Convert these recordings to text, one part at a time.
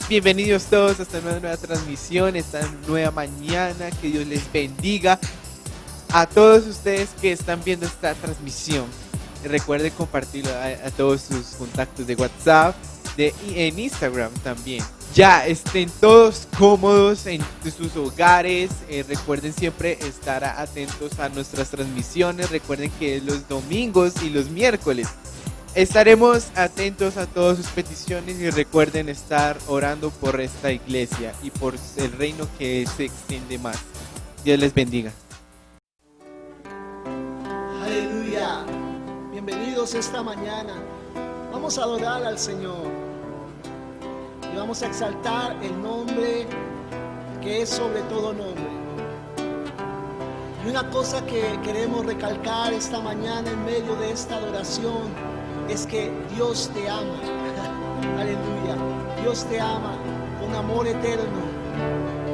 Bienvenidos todos a esta nueva transmisión, esta nueva mañana. Que Dios les bendiga a todos ustedes que están viendo esta transmisión. Recuerden compartirlo a todos sus contactos de WhatsApp, en Instagram también. Ya estén todos cómodos en sus hogares. Recuerden siempre estar atentos a nuestras transmisiones. Recuerden que los domingos y los miércoles estaremos atentos a todas sus peticiones, y recuerden estar orando por esta iglesia y por el reino que se extiende más. Dios les bendiga. Aleluya. Bienvenidos esta mañana. Vamos a adorar al Señor y vamos a exaltar el nombre que es sobre todo nombre. Y una cosa que queremos recalcar esta mañana en medio de esta adoración es que Dios te ama. Aleluya. Dios te ama con amor eterno.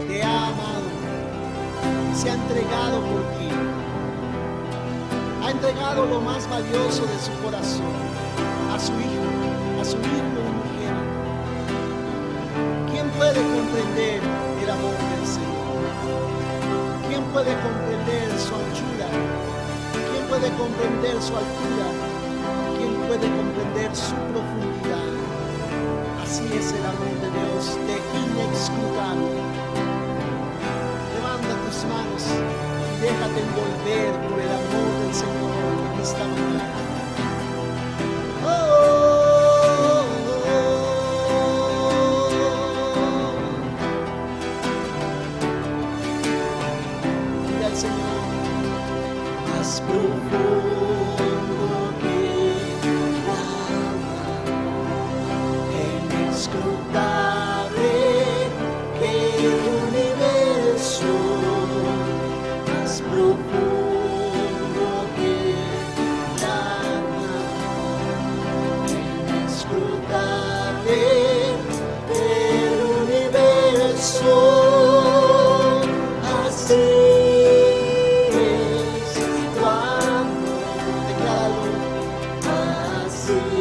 Te ha amado. Se ha entregado por ti. Ha entregado lo más valioso de su corazón, a su Hijo unigénito. ¿Quién puede comprender el amor del Señor? ¿Quién puede comprender su anchura? ¿Quién puede comprender su altura? ¿Quién puede comprender su profundidad? Así es el amor de Dios, de inescrutable. Levanta tus manos y déjate envolver por el amor del Señor en esta mañana. Mira al Señor más profundo. Inescrutable que el universo, más profundo que la mar. Inescrutable que el universo, así es tu amor. Decláralo, así.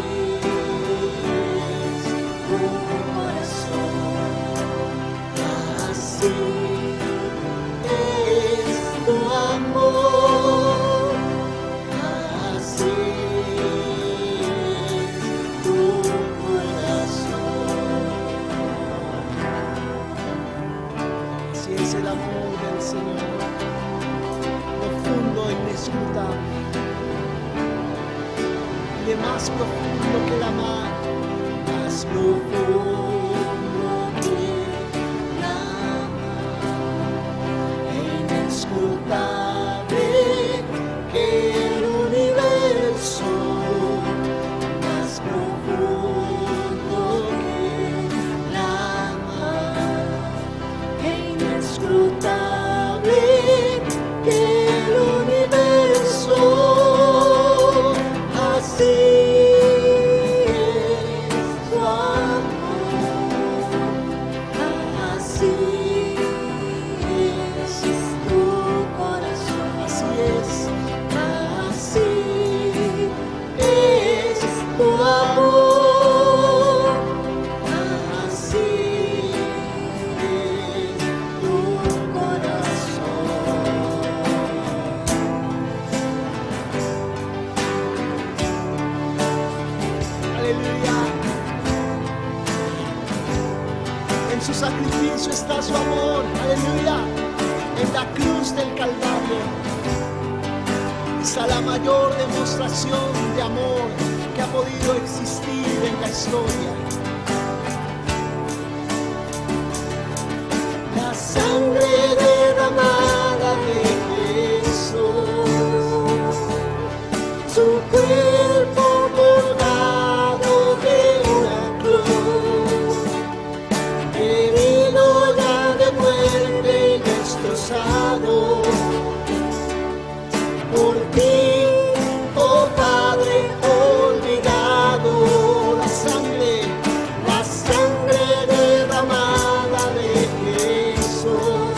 Más profundo que la mar, más profundo que la mar, inescrutable que el universo, más profundo que la mar, inescrutable que el universo, así. Está su amor, aleluya, en la cruz del Calvario. Está la mayor demostración de amor que ha podido existir en la historia. La sangre derramada de Jesús, su cuerpo colgado de una cruz, herido ya de muerte y destrozado por ti, oh Padre olvidado. La sangre derramada de Jesús,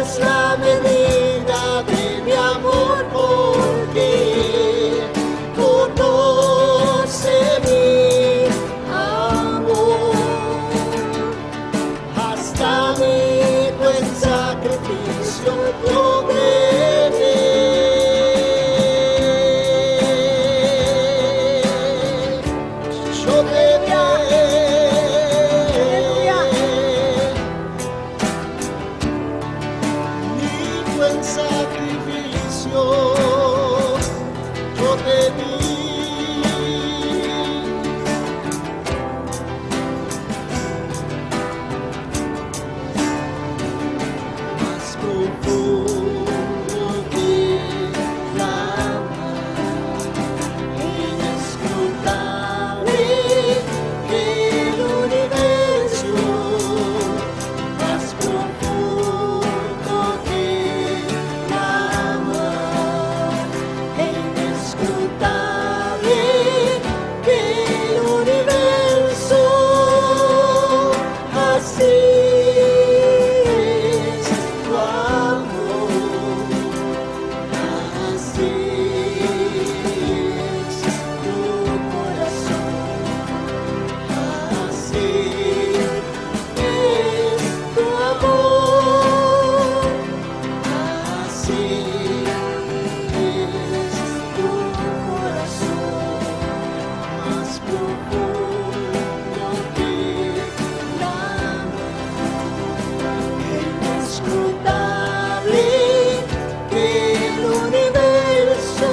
es la medida de mi amor por ti. Conoce mi amor, hasta mi buen sacrificio yo veré. Yo te mi buen sacrificio yo te di. Más profundo que la mar, inescrutable que el universo, más profundo que la mar, inescrutable que el universo, así es tu amor, así es tu corazón, así es tu amor, así es tu corazón, más profundo que la mar, inescrutable que el universo,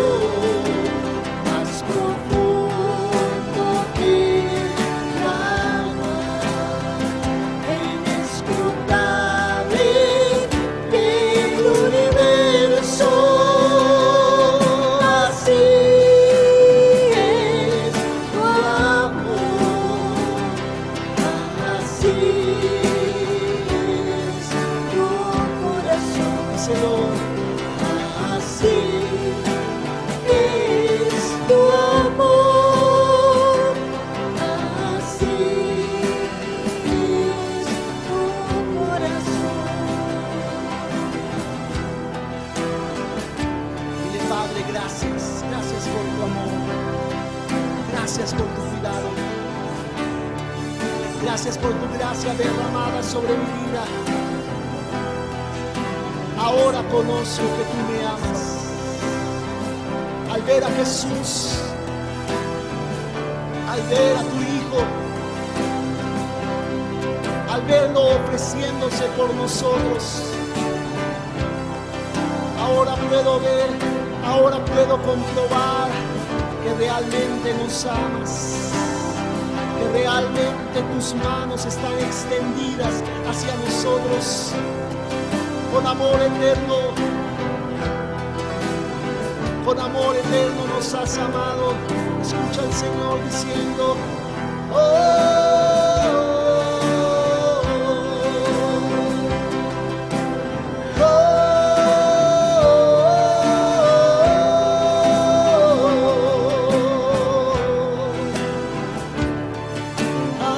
más profundo que la mar, inescrutable que el universo, así es tu amor, así es tu corazón. Señor, así es tu amor, así es tu corazón. Dile, Padre, gracias, gracias por tu amor, gracias por tu cuidado, gracias por tu gracia derramada sobre mi vida. Ahora conozco que tú me amas. Al ver a Jesús, al ver a tu Hijo, al verlo ofreciéndose por nosotros, ahora puedo ver, ahora puedo comprobar que realmente nos amas, que realmente tus manos están extendidas hacia nosotros con amor eterno. Con amor eterno nos has amado. Escucha al Señor diciendo: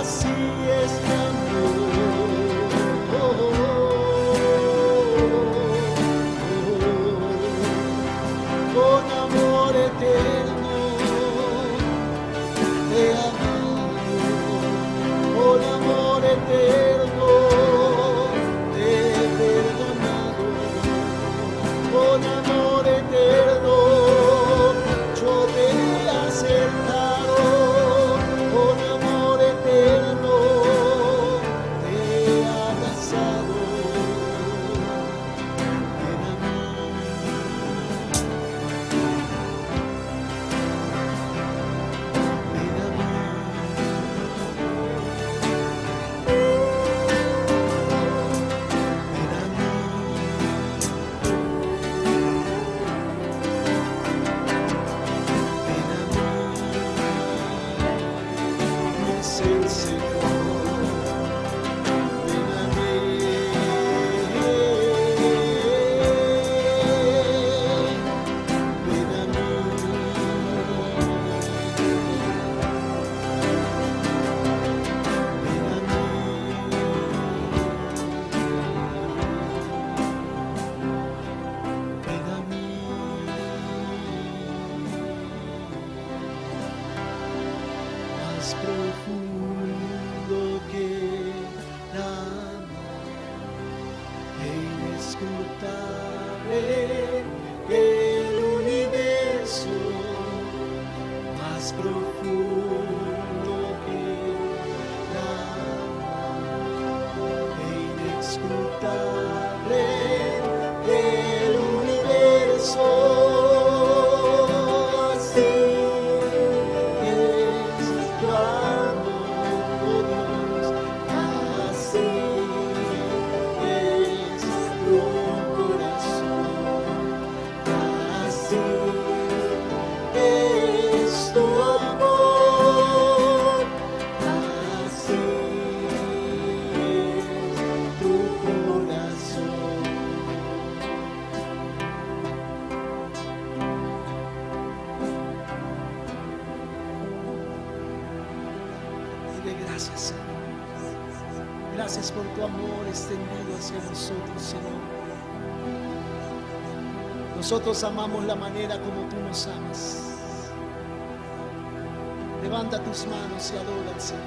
así es mi amor, con amor eterno te amo. inescrutable, el universo más profundo que la mar, inescrutable, el universo. Así es tu amor, oh Dios, así es tu corazón, así es tu amor, así es tu corazón. Dile gracias, Señor. Gracias por tu amor extendido hacia nosotros, Señor. Nosotros amamos la manera como tú nos amas. Levanta tus manos y adora al Señor.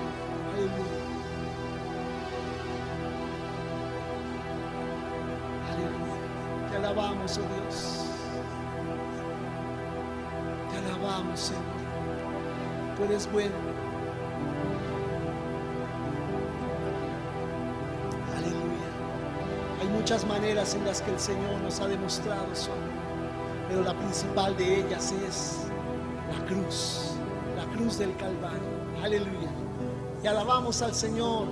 Aleluya. Aleluya. Te alabamos, oh Dios. Te alabamos, Señor. Tú eres bueno. Aleluya. Hay muchas maneras en las que el Señor nos ha demostrado su amor, pero la principal de ellas es la cruz del Calvario. Aleluya. Y alabamos al Señor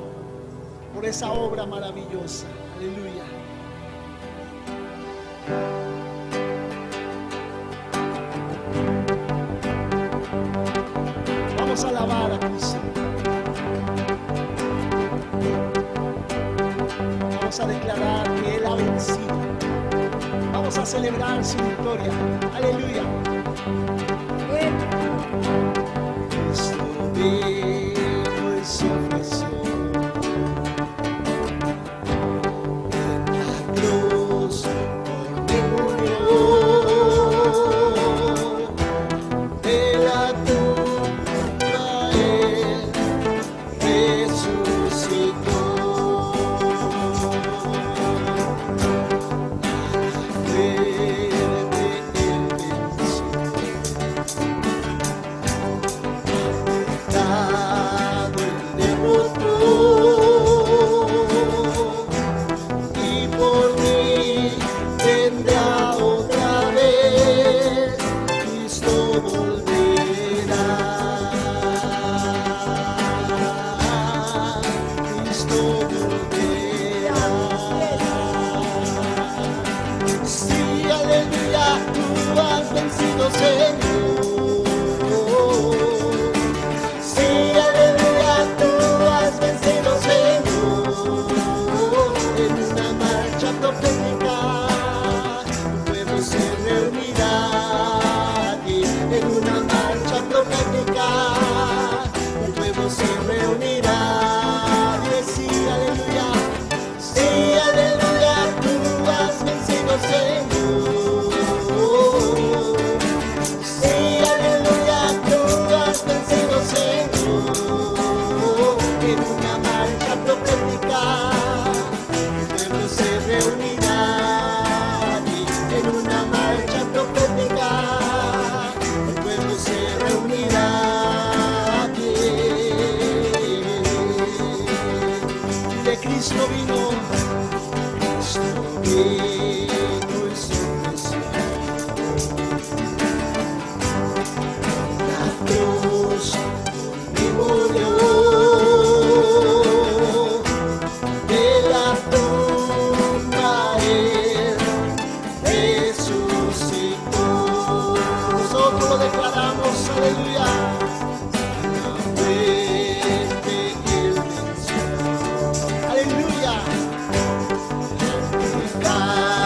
por esa obra maravillosa. Aleluya. Vamos a alabar a Cristo. Vamos a declarar que Él ha vencido. Vamos a celebrar su victoria. Aleluya. Cristo vino y se ofreció en la cruz por mí murió. De la tumba Él resucitó. Cristo vino y se ofreció. La cruz por mí murió. De la tumba Él resucitó. Nosotros lo declaramos, aleluya. God.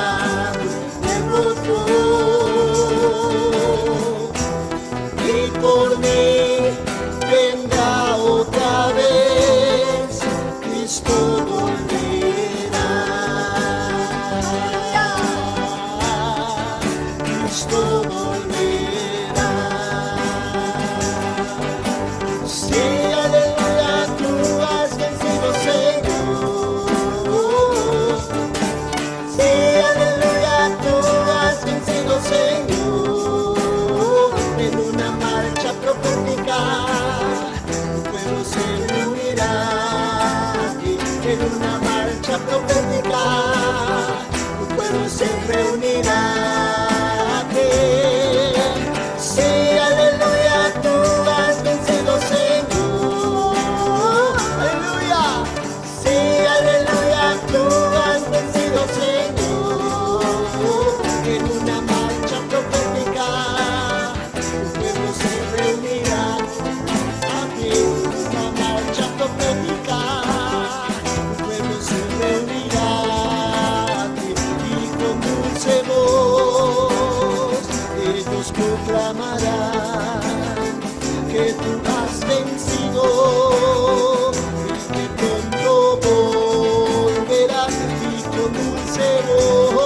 vencedor.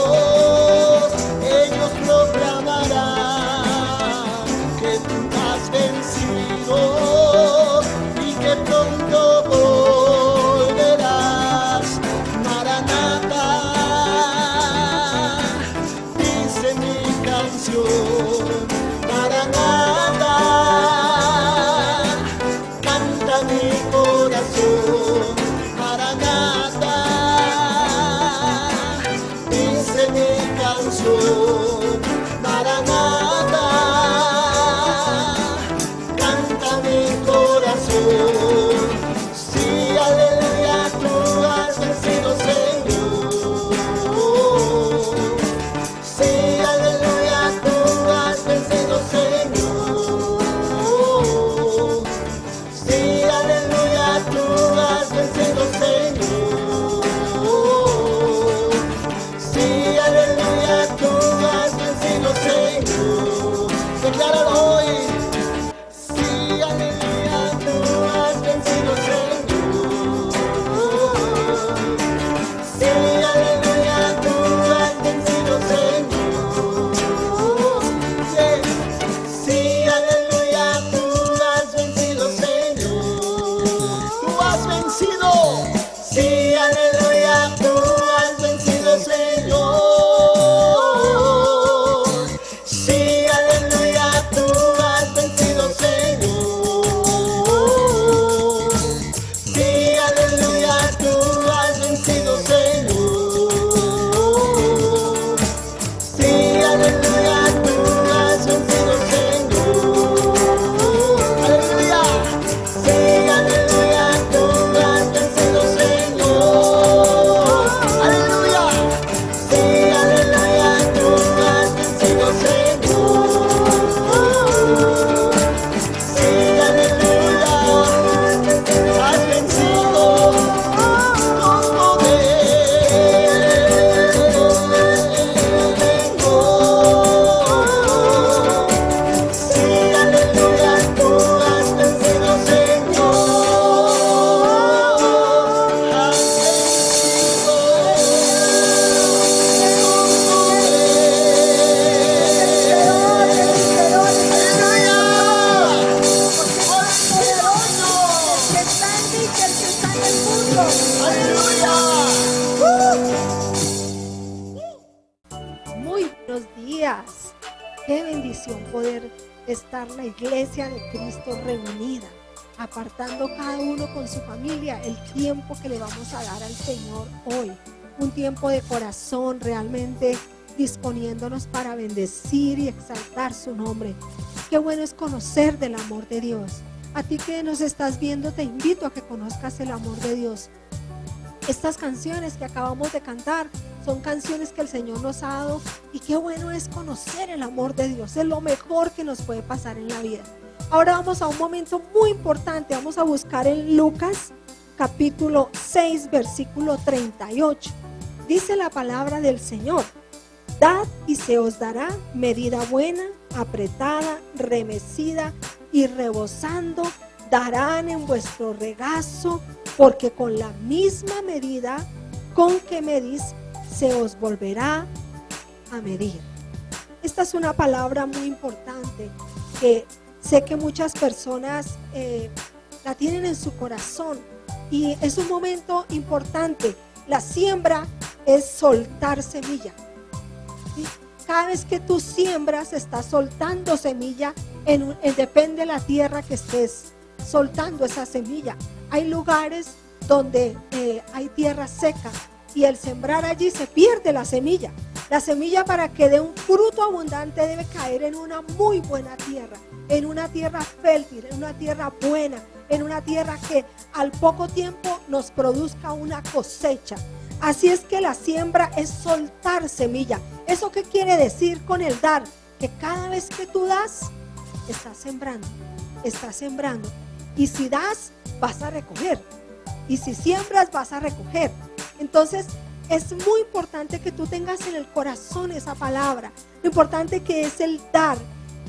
Ellos proclamarán que tú has vencido y que pronto volverás. Maranata, dice mi canción. Maranata, canta mi corazón. Maranata, dice mi canción. Maranata, canta mi corazón. Sí, aleluya, tú has vencido, Señor. Sí, aleluya, tú has vencido, Señor. Sí, aleluya, tú has vencido, Señor. Sí, aleluya, tú has vencido, Señor. Decláralo hoy. Sí, aleluya, tú has vencido, Señor. Sí, aleluya, tú has vencido, Señor. Yeah. Sí, aleluya, tú has vencido, Señor. Tú has vencido. Sí, aleluya, tú has vencido, Señor. Sí, aleluya, tú has vencido, Señor. Sí, aleluya, tú has vencido, Señor. Sí, aleluya, tú has vencido, Señor. Aleluya. Sí, aleluya, tú has vencido, Señor. Aleluya. Sí, aleluya, tú has vencido, Señor. Sí, aleluya, has vencido con poder. Sí, aleluya, tú has vencido, Señor. Has Muy buenos días. Qué bendición poder estar la iglesia de Cristo reunida, apartando cada uno con su familia el tiempo que le vamos a dar al Señor hoy. Un tiempo de corazón, realmente disponiéndonos para bendecir y exaltar su nombre. Qué bueno es conocer del amor de Dios. A ti que nos estás viendo, te invito a que conozcas el amor de Dios. Estas canciones que acabamos de cantar son canciones que el Señor nos ha dado, y qué bueno es conocer el amor de Dios. Es lo mejor que nos puede pasar en la vida. Ahora vamos a un momento muy importante. Vamos a buscar en Lucas capítulo 6 versículo 38. Dice la palabra del Señor: dad y se os dará medida buena, apretada, remecida y rebosando, darán en vuestro regazo, porque con la misma medida con que medís, se os volverá a medir. Esta es una palabra muy importante que sé que muchas personas la tienen en su corazón, y es un momento importante. La siembra es soltar semilla. ¿Sí? Cada vez que tú siembras, estás soltando semilla, depende de la tierra que estés soltando esa semilla. Hay lugares donde hay tierra seca, y el sembrar allí se pierde la semilla. La semilla, para que dé un fruto abundante, debe caer en una muy buena tierra, en una tierra fértil, en una tierra buena, en una tierra que al poco tiempo nos produzca una cosecha. Así es que la siembra es soltar semilla. ¿Eso qué quiere decir con el dar? Que cada vez que tú das, estás sembrando, estás sembrando. Y si das, vas a recoger. Y si siembras, vas a recoger. Entonces, es muy importante que tú tengas en el corazón esa palabra. Lo importante que es el dar,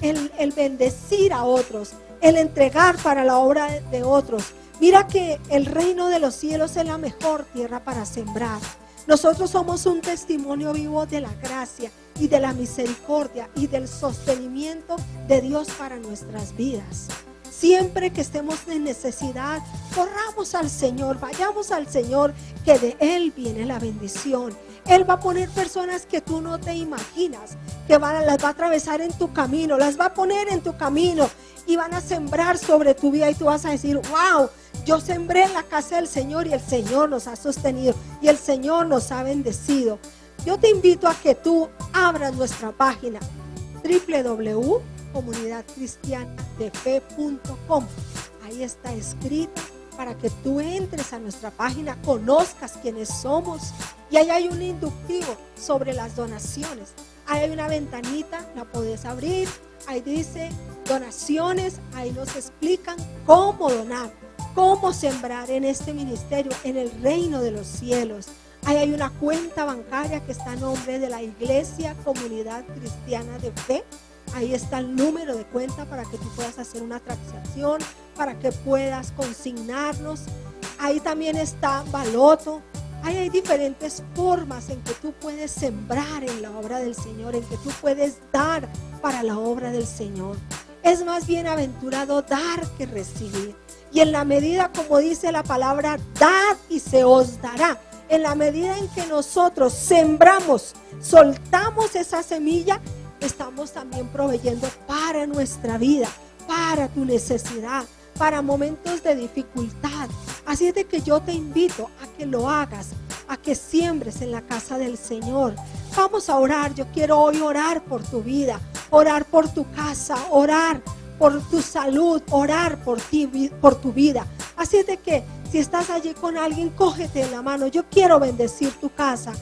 el bendecir a otros, el entregar para la obra de otros. Mira que el reino de los cielos es la mejor tierra para sembrar. Nosotros somos un testimonio vivo de la gracia y de la misericordia y del sostenimiento de Dios para nuestras vidas. Siempre que estemos en necesidad, corramos al Señor, vayamos al Señor, que de Él viene la bendición. Él va a poner personas que tú no te imaginas, que las va a atravesar en tu camino, las va a poner en tu camino y van a sembrar sobre tu vida y tú vas a decir, wow, yo sembré en la casa del Señor y el Señor nos ha sostenido y el Señor nos ha bendecido. Yo te invito a que tú abras nuestra página www.comunidadcristianadefe.com. Ahí está escrita para que tú entres a nuestra página, conozcas quiénes somos y ahí hay un inductivo sobre las donaciones. Ahí hay una ventanita, la puedes abrir, ahí dice donaciones, ahí nos explican cómo donar, cómo sembrar en este ministerio, en el reino de los cielos. Ahí hay una cuenta bancaria que está a nombre de la Iglesia Comunidad Cristiana de Fe. Ahí está el número de cuenta para que tú puedas hacer una transacción, para que puedas consignarnos. Ahí también está Baloto. Ahí hay diferentes formas en que tú puedes sembrar en la obra del Señor, en que tú puedes dar para la obra del Señor. Es más bienaventurado dar que recibir. Y en la medida, como dice la palabra, dad y se os dará. En la medida en que nosotros sembramos, soltamos esa semilla, estamos también proveyendo para nuestra vida, para tu necesidad, para momentos de dificultad. Así es de que yo te invito a que lo hagas, a que siembres en la casa del Señor. Vamos a orar. Yo quiero hoy orar por tu vida, orar por tu casa, orar por tu salud, orar por ti, por tu vida. Así es de que si estás allí con alguien, cógete en la mano. Yo quiero bendecir tu casa.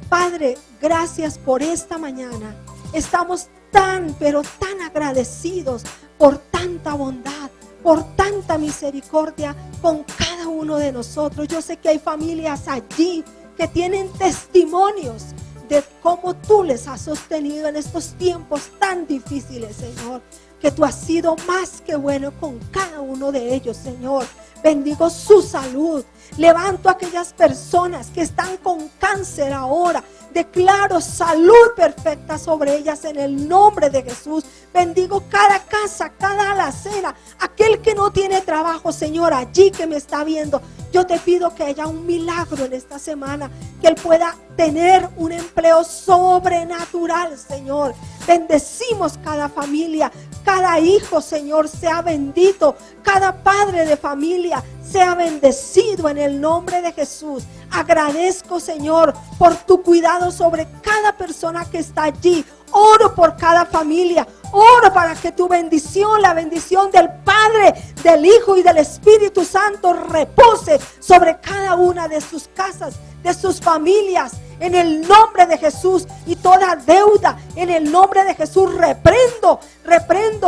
Padre, gracias por esta mañana. Estamos tan, pero tan agradecidos por tanta bondad, por tanta misericordia con cada uno de nosotros. Yo sé que hay familias allí que tienen testimonios de cómo tú les has sostenido en estos tiempos tan difíciles, Señor. Que tú has sido más que bueno con cada uno de ellos, Señor. Bendigo su salud. Levanto a aquellas personas que están con cáncer ahora. Declaro salud perfecta sobre ellas en el nombre de Jesús. Bendigo cada casa, cada alacena. Aquel que no tiene trabajo, Señor, allí que me está viendo. Yo te pido que haya un milagro en esta semana. Que él pueda tener un empleo sobrenatural, Señor. Bendecimos cada familia. Cada hijo, Señor, sea bendito. Cada padre de familia sea bendecido en el nombre de Jesús. Agradezco, Señor, por tu cuidado sobre cada persona que está allí. Oro por cada familia. Oro para que tu bendición, la bendición del Padre, del Hijo y del Espíritu Santo repose sobre cada una de sus casas, de sus familias. En el nombre de Jesús, y toda deuda, en el nombre de Jesús, reprendo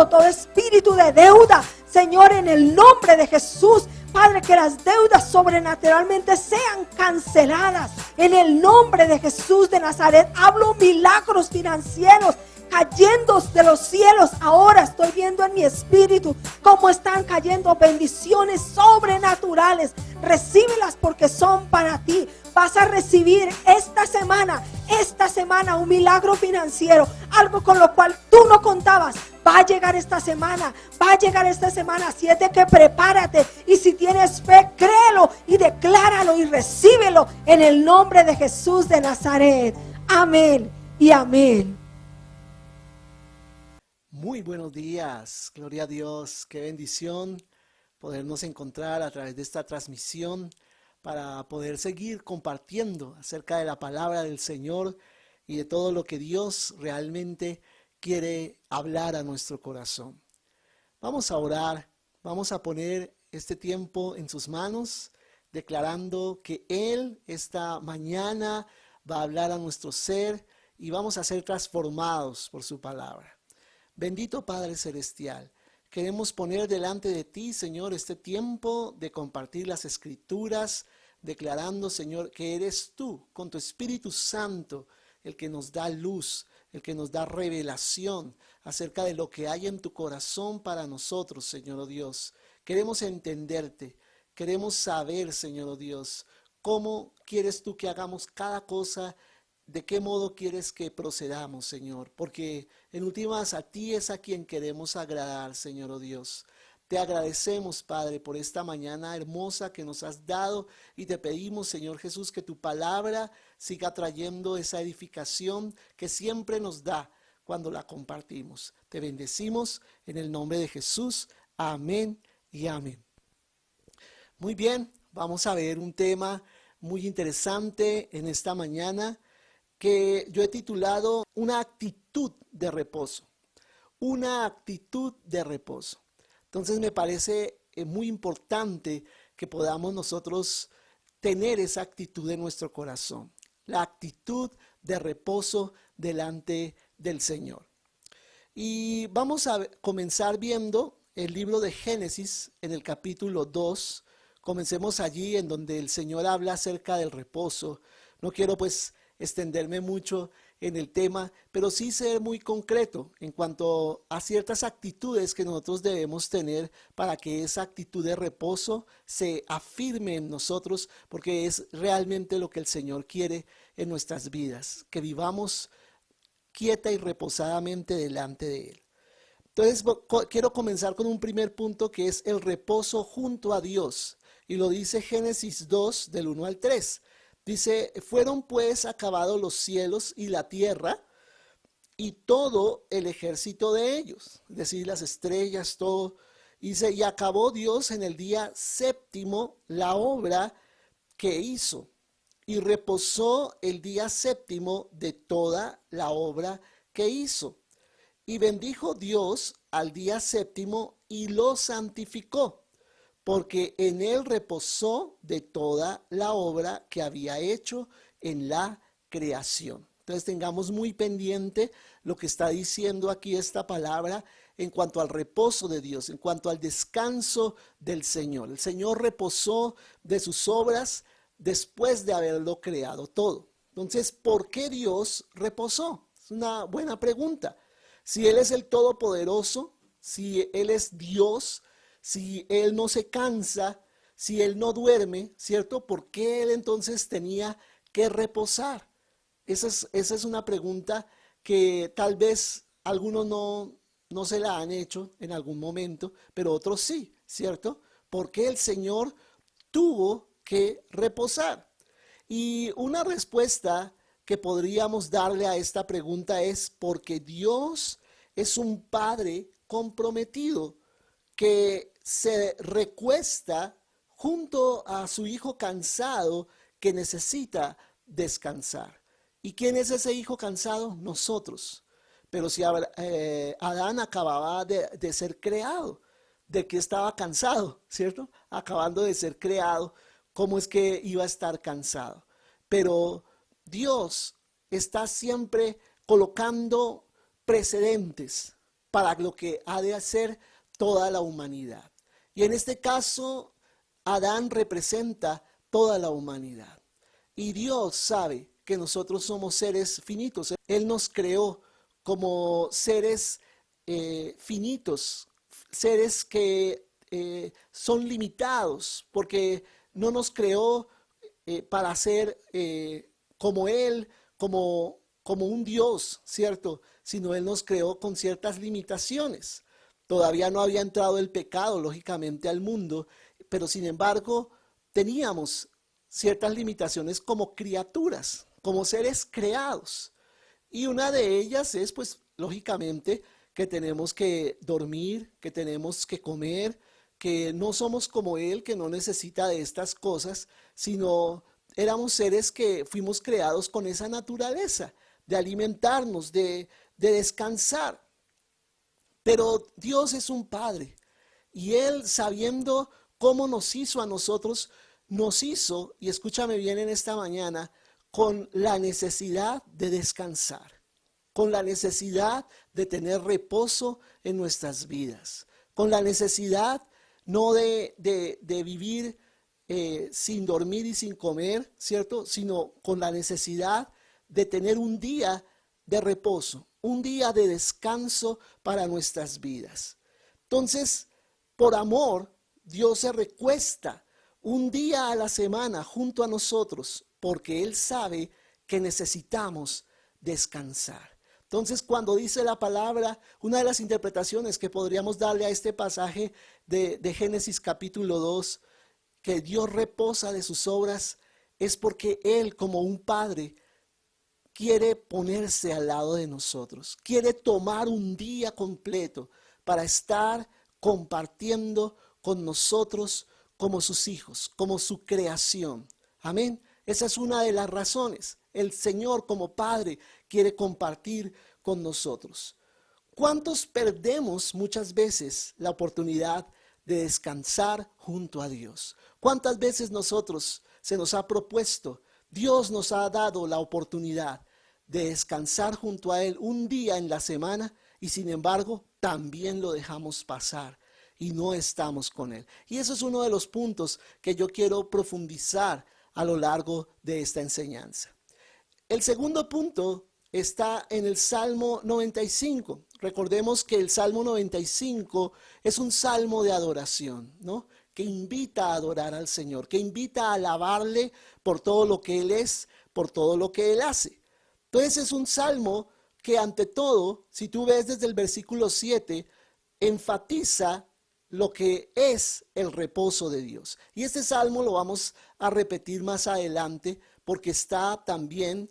todo espíritu de deuda, Señor, en el nombre de Jesús. Padre, que las deudas sobrenaturalmente sean canceladas, en el nombre de Jesús de Nazaret. Hablo milagros financieros cayendo de los cielos. Ahora estoy viendo en mi espíritu cómo están cayendo bendiciones sobrenaturales. Recíbelas porque son para ti. Vas a recibir esta semana un milagro financiero, algo con lo cual tú no contabas. Va a llegar esta semana, así es de que prepárate, y si tienes fe, créelo y decláralo y recíbelo en el nombre de Jesús de Nazaret. Amén y amén. Muy buenos días, gloria a Dios, qué bendición podernos encontrar a través de esta transmisión para poder seguir compartiendo acerca de la palabra del Señor y de todo lo que Dios realmente quiere hablar a nuestro corazón. Vamos a orar, vamos a poner este tiempo en sus manos, declarando que Él esta mañana va a hablar a nuestro ser y vamos a ser transformados por su palabra. Bendito Padre Celestial, queremos poner delante de ti, Señor, este tiempo de compartir las Escrituras, declarando, Señor, que eres tú, con tu Espíritu Santo, el que nos da luz, el que nos da revelación acerca de lo que hay en tu corazón para nosotros, Señor Dios. Queremos entenderte, queremos saber, Señor Dios, cómo quieres tú que hagamos cada cosa, de qué modo quieres que procedamos, Señor, porque en últimas a ti es a quien queremos agradar, Señor, oh Dios. Te agradecemos, Padre, por esta mañana hermosa que nos has dado y te pedimos, Señor Jesús, que tu palabra siga trayendo esa edificación que siempre nos da cuando la compartimos. Te bendecimos en el nombre de Jesús. Amén y amén. Muy bien, vamos a ver un tema muy interesante en esta mañana que yo he titulado Una actitud de reposo. Una actitud de reposo. Entonces me parece muy importante que podamos nosotros tener esa actitud en nuestro corazón. La actitud de reposo delante del Señor. Y vamos a comenzar viendo el libro de Génesis en el capítulo 2. Comencemos allí en donde el Señor habla acerca del reposo. No quiero pues extenderme mucho en el tema, pero sí ser muy concreto en cuanto a ciertas actitudes que nosotros debemos tener para que esa actitud de reposo se afirme en nosotros, porque es realmente lo que el Señor quiere en nuestras vidas, que vivamos quieta y reposadamente delante de Él. Entonces quiero comenzar con un primer punto que es el reposo junto a Dios, y lo dice Génesis 2 del 1 al 3. Dice, fueron pues acabados los cielos y la tierra y todo el ejército de ellos, es decir, las estrellas, todo. Dice, y acabó Dios en el día séptimo la obra que hizo y reposó el día séptimo de toda la obra que hizo. Y bendijo Dios al día séptimo y lo santificó, porque en él reposó de toda la obra que había hecho en la creación. Entonces tengamos muy pendiente lo que está diciendo aquí esta palabra en cuanto al reposo de Dios, en cuanto al descanso del Señor. El Señor reposó de sus obras después de haberlo creado todo. Entonces, ¿por qué Dios reposó? Es una buena pregunta. Si Él es el Todopoderoso, si Él es Dios, si Él no se cansa, si Él no duerme, ¿cierto? ¿Por qué Él entonces tenía que reposar? Esa es una pregunta que tal vez algunos no se la han hecho en algún momento, pero otros sí, ¿cierto? ¿Por qué el Señor tuvo que reposar? Y una respuesta que podríamos darle a esta pregunta es porque Dios es un Padre comprometido que se recuesta junto a su hijo cansado que necesita descansar. ¿Y quién es ese hijo cansado? Nosotros. Pero si Adán acababa de ser creado, ¿de qué estaba cansado? ¿Cierto? Acabando de ser creado, ¿cómo es que iba a estar cansado? Pero Dios está siempre colocando precedentes para lo que ha de hacer toda la humanidad. Y en este caso, Adán representa toda la humanidad. Y Dios sabe que nosotros somos seres finitos. Él nos creó como seres finitos, seres que son limitados, porque no nos creó para ser como Él, como un Dios, ¿cierto? Sino Él nos creó con ciertas limitaciones. Todavía no había entrado el pecado, lógicamente, al mundo, pero sin embargo teníamos ciertas limitaciones como criaturas, como seres creados. Y una de ellas es, pues, lógicamente, que tenemos que dormir, que tenemos que comer, que no somos como Él, que no necesita de estas cosas, sino éramos seres que fuimos creados con esa naturaleza de alimentarnos, de descansar. Pero Dios es un Padre y Él, sabiendo cómo nos hizo a nosotros, nos hizo, y escúchame bien en esta mañana, con la necesidad de descansar, con la necesidad de tener reposo en nuestras vidas, con la necesidad no de vivir sin dormir y sin comer, ¿cierto? Sino con la necesidad de tener un día de reposo, un día de descanso para nuestras vidas. Entonces, por amor, Dios se recuesta un día a la semana junto a nosotros, porque Él sabe que necesitamos descansar. Entonces, cuando dice la palabra, una de las interpretaciones que podríamos darle a este pasaje de Génesis capítulo 2, que Dios reposa de sus obras, es porque Él, como un padre, quiere ponerse al lado de nosotros, quiere tomar un día completo para estar compartiendo con nosotros como sus hijos, como su creación. Amén. Esa es una de las razones. El Señor como Padre quiere compartir con nosotros. ¿Cuántos perdemos muchas veces la oportunidad de descansar junto a Dios? ¿Cuántas veces nosotros se nos ha propuesto, Dios nos ha dado la oportunidad de descansar junto a Él un día en la semana y sin embargo también lo dejamos pasar y no estamos con Él? Y eso es uno de los puntos que yo quiero profundizar a lo largo de esta enseñanza. El segundo punto está en el Salmo 95. Recordemos que el Salmo 95 es un salmo de adoración, ¿no? Que invita a adorar al Señor, que invita a alabarle por todo lo que Él es, por todo lo que Él hace. Entonces es un salmo que ante todo, si tú ves desde el versículo 7, enfatiza lo que es el reposo de Dios. Y este salmo lo vamos a repetir más adelante porque está también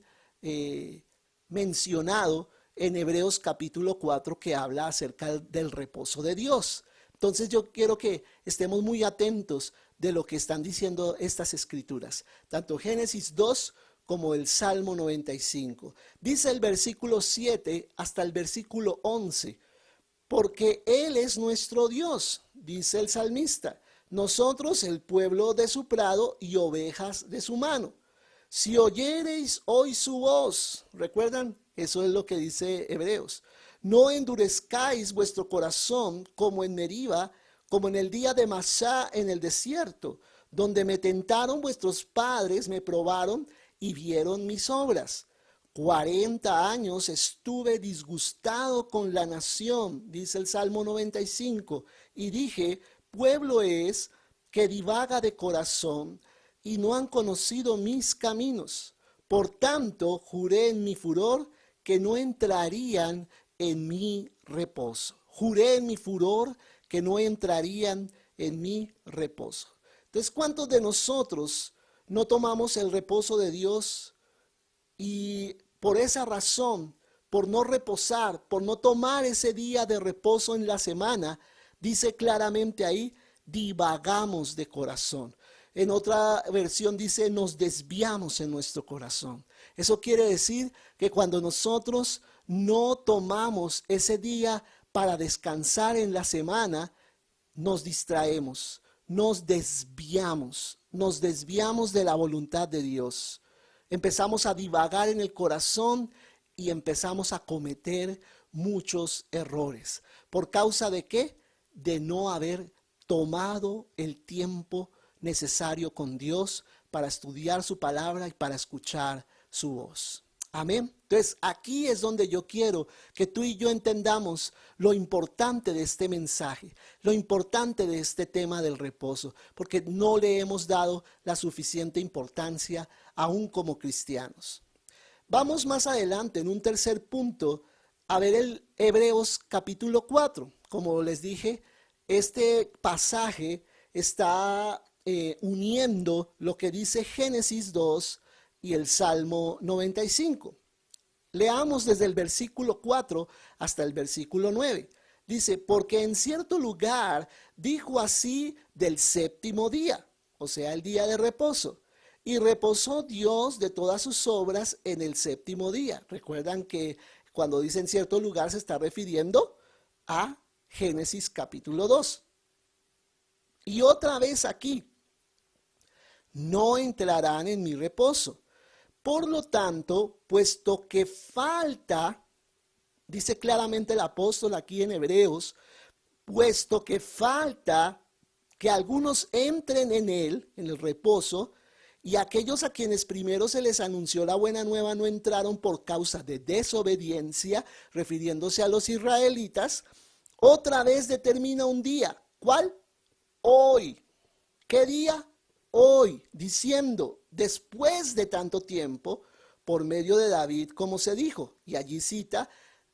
mencionado en Hebreos capítulo 4 que habla acerca del reposo de Dios. Entonces yo quiero que estemos muy atentos de lo que están diciendo estas escrituras, tanto Génesis 2 como el Salmo 95. Dice el versículo 7 hasta el versículo 11, porque Él es nuestro Dios, dice el salmista, nosotros el pueblo de su prado y ovejas de su mano. Si oyereis hoy su voz, ¿recuerdan? Eso es lo que dice Hebreos. No endurezcáis vuestro corazón como en Meriba, como en el día de Masá en el desierto, donde me tentaron vuestros padres, me probaron y vieron mis obras. 40 años estuve disgustado con la nación, dice el Salmo 95, y dije, pueblo es que divaga de corazón, y no han conocido mis caminos. Por tanto, juré en mi furor que no entrarían en mi reposo. Juré en mi furor que no entrarían en mi reposo. Entonces, ¿cuántos de nosotros no tomamos el reposo de Dios? Y por esa razón, por no reposar, por no tomar ese día de reposo en la semana, dice claramente ahí, divagamos de corazón. En otra versión dice, nos desviamos en nuestro corazón. Eso quiere decir que cuando nosotros no tomamos ese día para descansar en la semana, nos distraemos, nos desviamos de la voluntad de Dios. Empezamos a divagar en el corazón y empezamos a cometer muchos errores. ¿Por causa de qué? De no haber tomado el tiempo necesario con Dios para estudiar su palabra y para escuchar su voz. Amén. Entonces aquí es donde yo quiero que tú y yo entendamos lo importante de este mensaje, lo importante de este tema del reposo, porque no le hemos dado la suficiente importancia aún como cristianos. Vamos más adelante en un tercer punto a ver el Hebreos capítulo 4. Como les dije, este pasaje está uniendo lo que dice Génesis 2 y el Salmo 95. Leamos desde el versículo 4 hasta el versículo 9. Dice, porque en cierto lugar dijo así del séptimo día, o sea, el día de reposo. Y reposó Dios de todas sus obras en el séptimo día. Recuerdan que cuando dice en cierto lugar se está refiriendo a Génesis capítulo 2. Y otra vez aquí, no entrarán en mi reposo. Por lo tanto, puesto que falta, dice claramente el apóstol aquí en Hebreos, puesto que falta que algunos entren en él, en el reposo, y aquellos a quienes primero se les anunció la buena nueva no entraron por causa de desobediencia, refiriéndose a los israelitas, otra vez determina un día. ¿Cuál? Hoy. ¿Qué día? hoy, diciendo, después de tanto tiempo, por medio de David, como se dijo. Y allí cita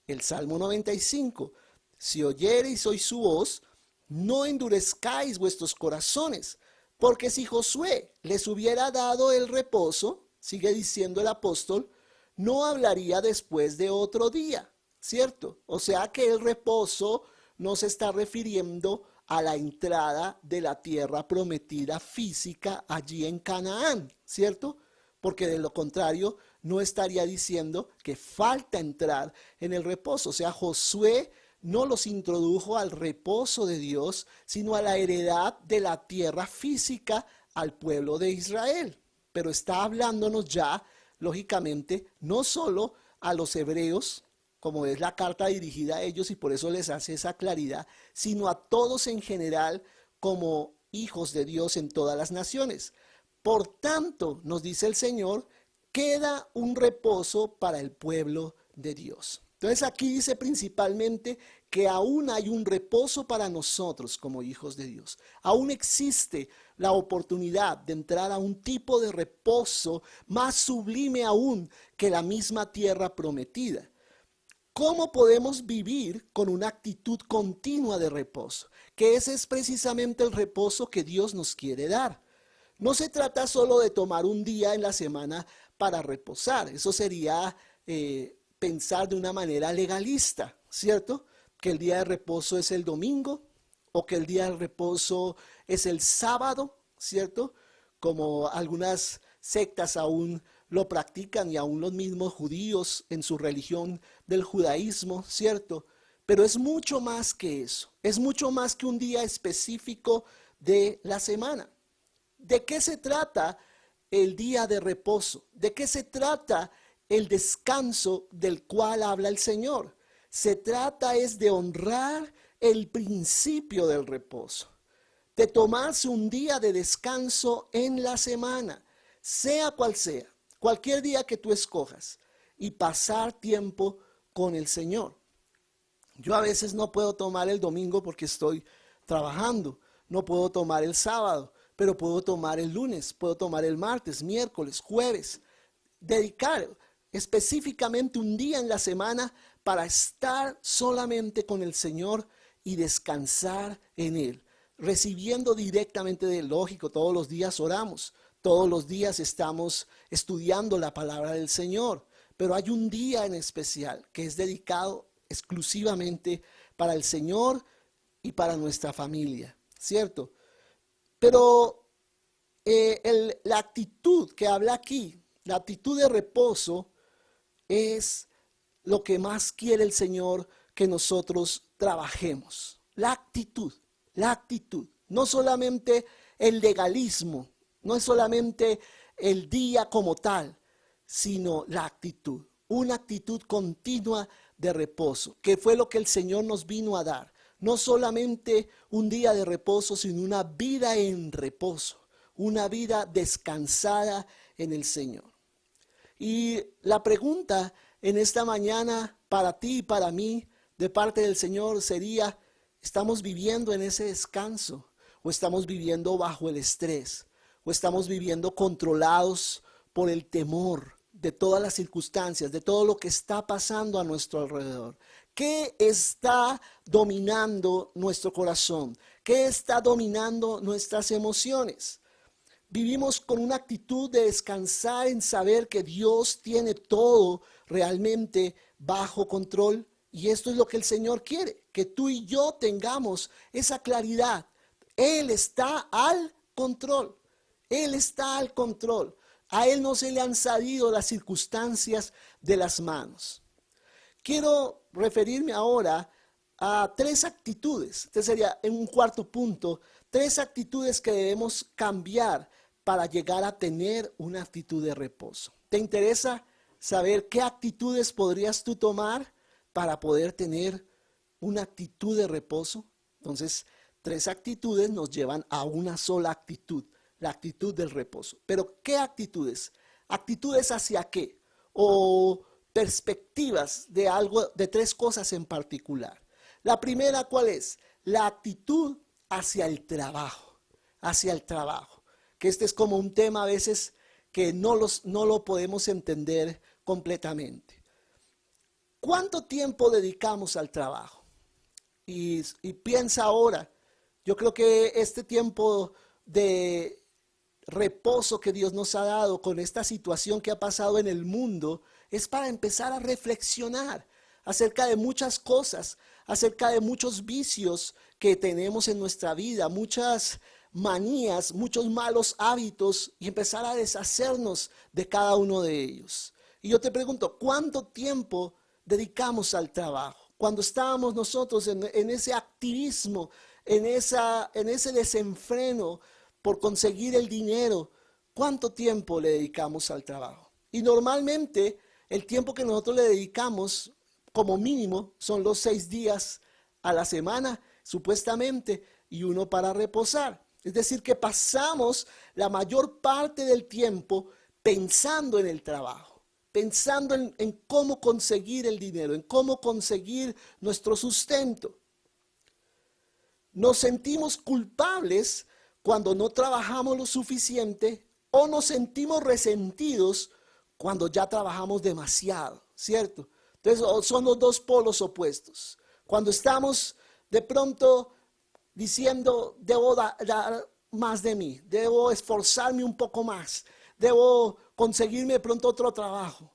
el Salmo 95. Si oyereis hoy su voz, no endurezcáis vuestros corazones, porque si Josué les hubiera dado el reposo, sigue diciendo el apóstol, no hablaría después de otro día, ¿cierto? O sea que el reposo no se está refiriendo a la entrada de la tierra prometida física allí en Canaán, ¿cierto? Porque de lo contrario no estaría diciendo que falta entrar en el reposo. O sea, Josué no los introdujo al reposo de Dios, sino a la heredad de la tierra física al pueblo de Israel. Pero está hablándonos ya, lógicamente, no solo a los hebreos, como es la carta dirigida a ellos y por eso les hace esa claridad, sino a todos en general como hijos de Dios en todas las naciones. Por tanto, nos dice el Señor, queda un reposo para el pueblo de Dios. Entonces aquí dice principalmente que aún hay un reposo para nosotros como hijos de Dios. Aún existe la oportunidad de entrar a un tipo de reposo más sublime aún que la misma tierra prometida. ¿Cómo podemos vivir con una actitud continua de reposo? Que ese es precisamente el reposo que Dios nos quiere dar. No se trata solo de tomar un día en la semana para reposar. Eso sería pensar de una manera legalista, ¿cierto? Que el día de reposo es el domingo o que el día de reposo es el sábado, ¿cierto? Como algunas sectas aún lo practican y aún los mismos judíos en su religión del judaísmo, ¿cierto? Pero es mucho más que eso, es mucho más que un día específico de la semana. ¿De qué se trata el día de reposo? ¿De qué se trata el descanso del cual habla el Señor? Se trata es de honrar el principio del reposo, de tomarse un día de descanso en la semana, sea cual sea, cualquier día que tú escojas, y pasar tiempo con el Señor. Yo a veces no puedo tomar el domingo porque estoy trabajando, no puedo tomar el sábado, pero puedo tomar el lunes, puedo tomar el martes, miércoles, jueves, dedicar específicamente un día en la semana para estar solamente con el Señor y descansar en Él, recibiendo directamente de Él. Lógico, todos los días oramos, todos los días estamos estudiando la palabra del Señor, pero hay un día en especial que es dedicado exclusivamente para el Señor y para nuestra familia, ¿cierto? Pero la actitud que habla aquí, la actitud de reposo, es lo que más quiere el Señor que nosotros trabajemos. La actitud, no solamente el legalismo, no es solamente el día como tal, sino la actitud, una actitud continua de reposo, que fue lo que el Señor nos vino a dar. No solamente un día de reposo, sino una vida en reposo, una vida descansada en el Señor. Y la pregunta en esta mañana para ti y para mí, de parte del Señor, sería, ¿estamos viviendo en ese descanso? ¿O estamos viviendo bajo el estrés? ¿O estamos viviendo controlados por el temor de todas las circunstancias, de todo lo que está pasando a nuestro alrededor? ¿Qué está dominando nuestro corazón? ¿Qué está dominando nuestras emociones? Vivimos con una actitud de descansar en saber que Dios tiene todo realmente bajo control. Y esto es lo que el Señor quiere, que tú y yo tengamos esa claridad. Él está al control. Él está al control. A Él no se le han salido las circunstancias de las manos. Quiero referirme ahora a tres actitudes. Este sería en un cuarto punto, tres actitudes que debemos cambiar para llegar a tener una actitud de reposo. ¿Te interesa saber qué actitudes podrías tú tomar para poder tener una actitud de reposo? Entonces, tres actitudes nos llevan a una sola actitud, la actitud del reposo. Pero, ¿qué actitudes? ¿Actitudes hacia qué? O perspectivas de algo, de tres cosas en particular. La primera, ¿cuál es? La actitud hacia el trabajo, hacia el trabajo. que este es como un tema a veces que no lo podemos entender completamente. ¿Cuánto tiempo dedicamos al trabajo? Y piensa ahora, yo creo que este tiempo de reposo que Dios nos ha dado con esta situación que ha pasado en el mundo es para empezar a reflexionar acerca de muchas cosas, acerca de muchos vicios que tenemos en nuestra vida, muchas manías, muchos malos hábitos, y empezar a deshacernos de cada uno de ellos. Y yo te pregunto, ¿cuánto tiempo dedicamos al trabajo? Cuando estábamos nosotros en ese activismo, en ese desenfreno por conseguir el dinero, ¿cuánto tiempo le dedicamos al trabajo? Y normalmente el tiempo que nosotros le dedicamos como mínimo son los 6 días a la semana, supuestamente, y uno para reposar. Es decir, que pasamos la mayor parte del tiempo pensando en el trabajo, pensando en cómo conseguir el dinero, en cómo conseguir nuestro sustento. Nos sentimos culpables cuando no trabajamos lo suficiente, o nos sentimos resentidos cuando ya trabajamos demasiado, ¿cierto? Entonces son los dos polos opuestos. Cuando estamos de pronto diciendo, debo dar más de mí, debo esforzarme un poco más, debo conseguirme de pronto otro trabajo,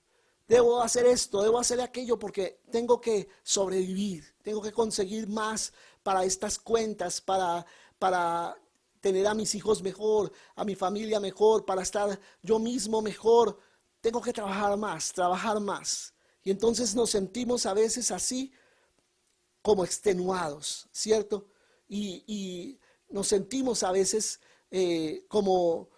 debo hacer esto, debo hacer aquello porque tengo que sobrevivir, tengo que conseguir más para estas cuentas, para tener a mis hijos mejor, a mi familia mejor, para estar yo mismo mejor. Tengo que trabajar más. Y entonces nos sentimos a veces así como extenuados, ¿cierto? Y nos sentimos a veces como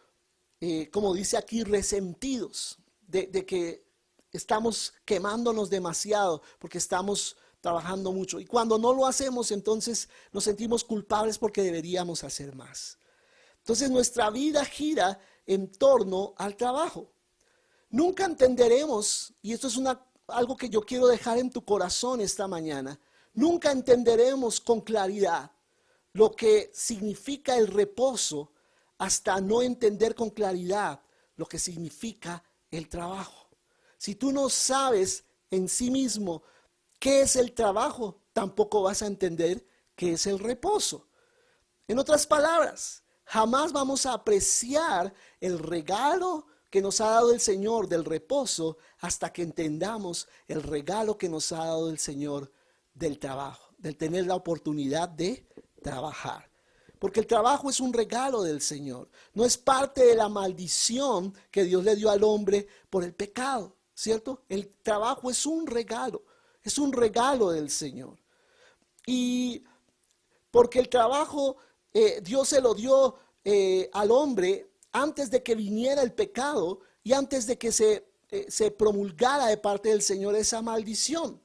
dice aquí, resentidos de que estamos quemándonos demasiado porque estamos trabajando mucho. Y cuando no lo hacemos, entonces nos sentimos culpables porque deberíamos hacer más. Entonces nuestra vida gira en torno al trabajo. Nunca entenderemos, y esto es algo que yo quiero dejar en tu corazón esta mañana, nunca entenderemos con claridad lo que significa el reposo hasta no entender con claridad lo que significa el trabajo. Si tú no sabes en sí mismo qué es el trabajo, tampoco vas a entender qué es el reposo. En otras palabras, jamás vamos a apreciar el regalo que nos ha dado el Señor del reposo hasta que entendamos el regalo que nos ha dado el Señor del trabajo, del tener la oportunidad de trabajar. Porque el trabajo es un regalo del Señor, no es parte de la maldición que Dios le dio al hombre por el pecado, ¿cierto? El trabajo es un regalo del Señor. Y porque el trabajo Dios se lo dio al hombre antes de que viniera el pecado y antes de que se promulgara de parte del Señor esa maldición.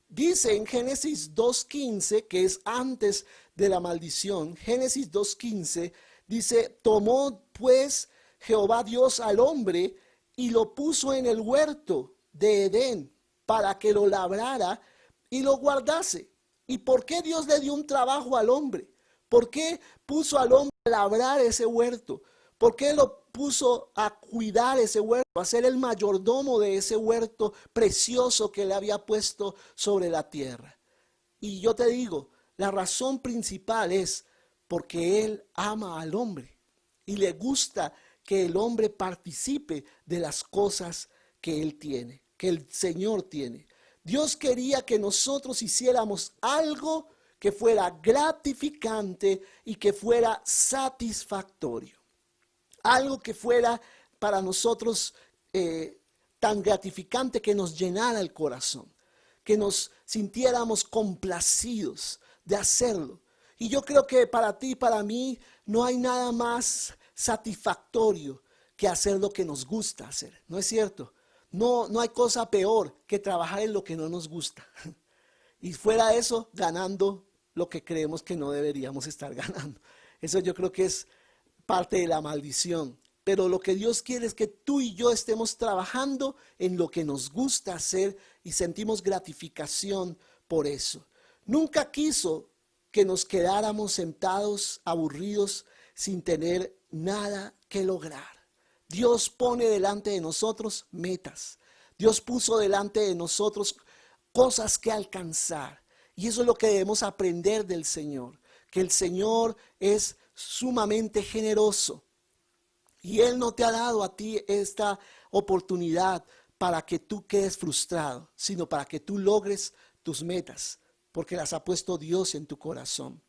Dice en Génesis 2:15, que es antes de la maldición, Génesis 2:15, dice, tomó pues Jehová Dios al hombre y lo puso en el huerto de Edén para que lo labrara y lo guardase. ¿Y por qué Dios le dio un trabajo al hombre? ¿Por qué puso al hombre a labrar ese huerto? ¿Por qué lo puso a cuidar ese huerto, a ser el mayordomo de ese huerto precioso que le había puesto sobre la tierra? Y yo te digo, la razón principal es porque Él ama al hombre y le gusta que el hombre participe de las cosas que Él tiene, que el Señor tiene. Dios quería que nosotros hiciéramos algo que fuera gratificante y que fuera satisfactorio. Algo que fuera para nosotros tan gratificante que nos llenara el corazón, que nos sintiéramos complacidos de hacerlo. Y yo creo que para ti y para mí no hay nada más satisfactorio que hacer lo que nos gusta hacer, ¿no es cierto? No hay cosa peor que trabajar en lo que no nos gusta. Y fuera de eso, ganando lo que creemos que no deberíamos estar ganando. Eso yo creo que es parte de la maldición. Pero lo que Dios quiere es que tú y yo estemos trabajando en lo que nos gusta hacer y sentimos gratificación por eso. Nunca quiso que nos quedáramos sentados, aburridos, sin tener nada que lograr. Dios pone delante de nosotros metas. Dios puso delante de nosotros cosas que alcanzar. Y eso es lo que debemos aprender del Señor. Que el Señor es sumamente generoso. Y Él no te ha dado a ti esta oportunidad para que tú quedes frustrado, sino para que tú logres tus metas, porque las ha puesto Dios en tu corazón.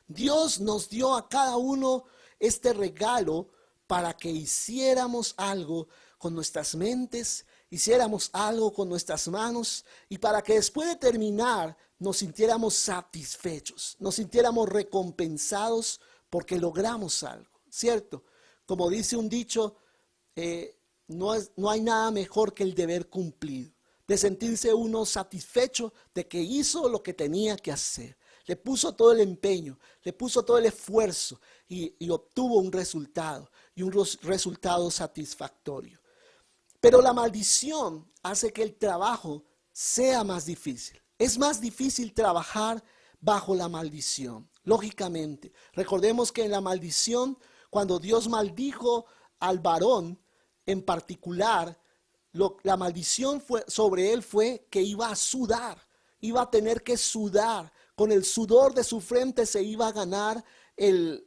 Dios nos dio a cada uno este regalo para que hiciéramos algo con nuestras mentes, hiciéramos algo con nuestras manos y para que después de terminar nos sintiéramos satisfechos, nos sintiéramos recompensados porque logramos algo, ¿cierto? Como dice un dicho, no hay nada mejor que el deber cumplido, de sentirse uno satisfecho de que hizo lo que tenía que hacer. Le puso todo el empeño, le puso todo el esfuerzo y obtuvo un resultado y un resultado satisfactorio. Pero la maldición hace que el trabajo sea más difícil. Es más difícil trabajar bajo la maldición, lógicamente. Recordemos que en la maldición, cuando Dios maldijo al varón en particular, la maldición sobre él fue que iba a sudar, iba a tener que sudar. Con el sudor de su frente se iba a ganar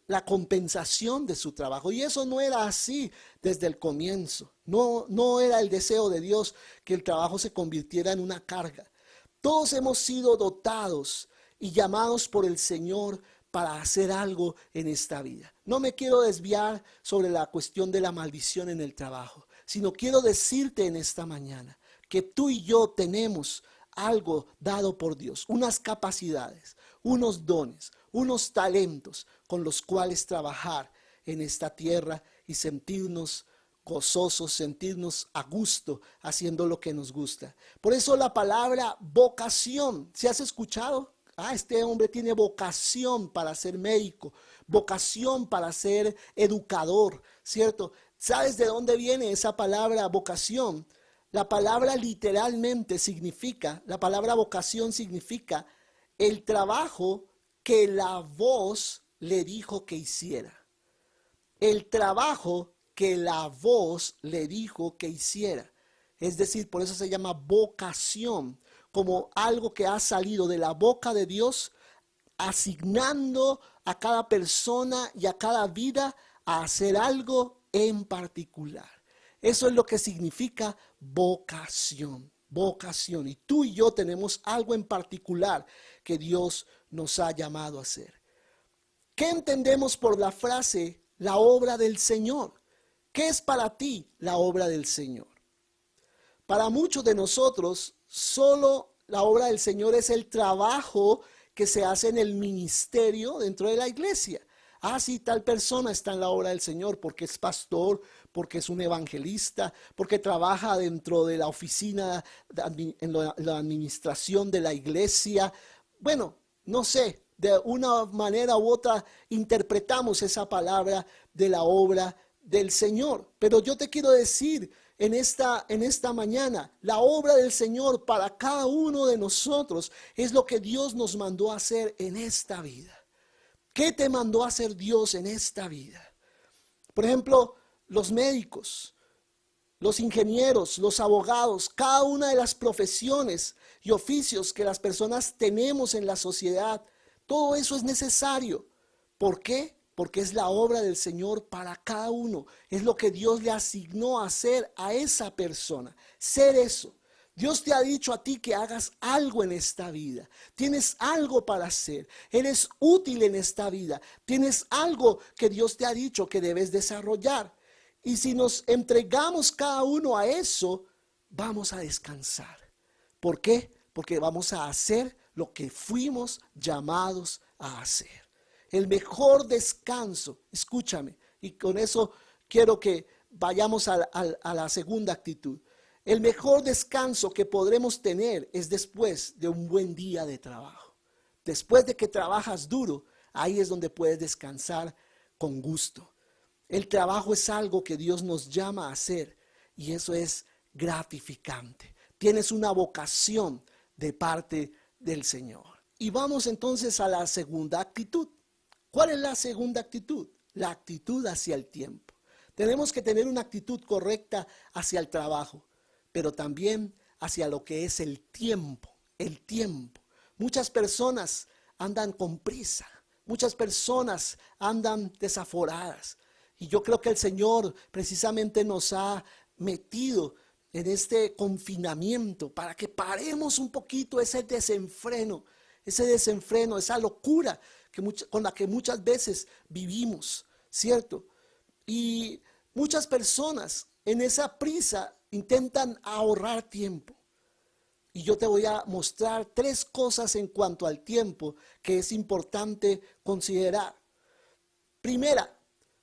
la compensación de su trabajo. Y eso no era así desde el comienzo. No era el deseo de Dios que el trabajo se convirtiera en una carga. Todos hemos sido dotados y llamados por el Señor para hacer algo en esta vida. No me quiero desviar sobre la cuestión de la maldición en el trabajo, sino quiero decirte en esta mañana que tú y yo tenemos algo dado por Dios, unas capacidades, unos dones, unos talentos con los cuales trabajar en esta tierra y sentirnos gozosos, sentirnos a gusto haciendo lo que nos gusta. Por eso la palabra vocación, ¿se has escuchado? Este hombre tiene vocación para ser médico, vocación para ser educador, ¿cierto? ¿Sabes de dónde viene esa palabra vocación? La palabra literalmente significa, la palabra vocación significa el trabajo que la voz le dijo que hiciera. El trabajo que la voz le dijo que hiciera. Es decir, por eso se llama vocación, como algo que ha salido de la boca de Dios, asignando a cada persona y a cada vida a hacer algo en particular. Eso es lo que significa vocación, vocación. Y tú y yo tenemos algo en particular que Dios nos ha llamado a hacer. ¿Qué entendemos por la frase, la obra del Señor? ¿Qué es para ti la obra del Señor? Para muchos de nosotros, solo la obra del Señor es el trabajo que se hace en el ministerio dentro de la iglesia. Sí, tal persona está en la obra del Señor porque es pastor, porque es un evangelista, porque trabaja dentro de la oficina, en la administración de la iglesia. Bueno, no sé, de una manera u otra interpretamos esa palabra de la obra del Señor. Pero yo te quiero decir en esta mañana, la obra del Señor para cada uno de nosotros es lo que Dios nos mandó a hacer en esta vida. ¿Qué te mandó a hacer Dios en esta vida? Por ejemplo, los médicos, los ingenieros, los abogados, cada una de las profesiones y oficios que las personas tenemos en la sociedad, todo eso es necesario. ¿Por qué? Porque es la obra del Señor para cada uno. Es lo que Dios le asignó a hacer a esa persona. Ser eso. Dios te ha dicho a ti que hagas algo en esta vida. Tienes algo para hacer. Eres útil en esta vida. Tienes algo que Dios te ha dicho que debes desarrollar. Y si nos entregamos cada uno a eso, vamos a descansar. ¿Por qué? Porque vamos a hacer lo que fuimos llamados a hacer. El mejor descanso, escúchame, y con eso quiero que vayamos a la segunda actitud. El mejor descanso que podremos tener es después de un buen día de trabajo. Después de que trabajas duro, ahí es donde puedes descansar con gusto. El trabajo es algo que Dios nos llama a hacer y eso es gratificante. Tienes una vocación de parte del Señor. Y vamos entonces a la segunda actitud. ¿Cuál es la segunda actitud? la actitud hacia el tiempo. Tenemos que tener una actitud correcta hacia el trabajo, pero también hacia lo que es el tiempo, el tiempo. Muchas personas andan con prisa, muchas personas andan desaforadas. Y yo creo que el Señor precisamente nos ha metido en este confinamiento para que paremos un poquito ese desenfreno, esa locura con la que muchas veces vivimos, ¿cierto? Y muchas personas en esa prisa intentan ahorrar tiempo. Y yo te voy a mostrar 3 cosas en cuanto al tiempo que es importante considerar. Primera,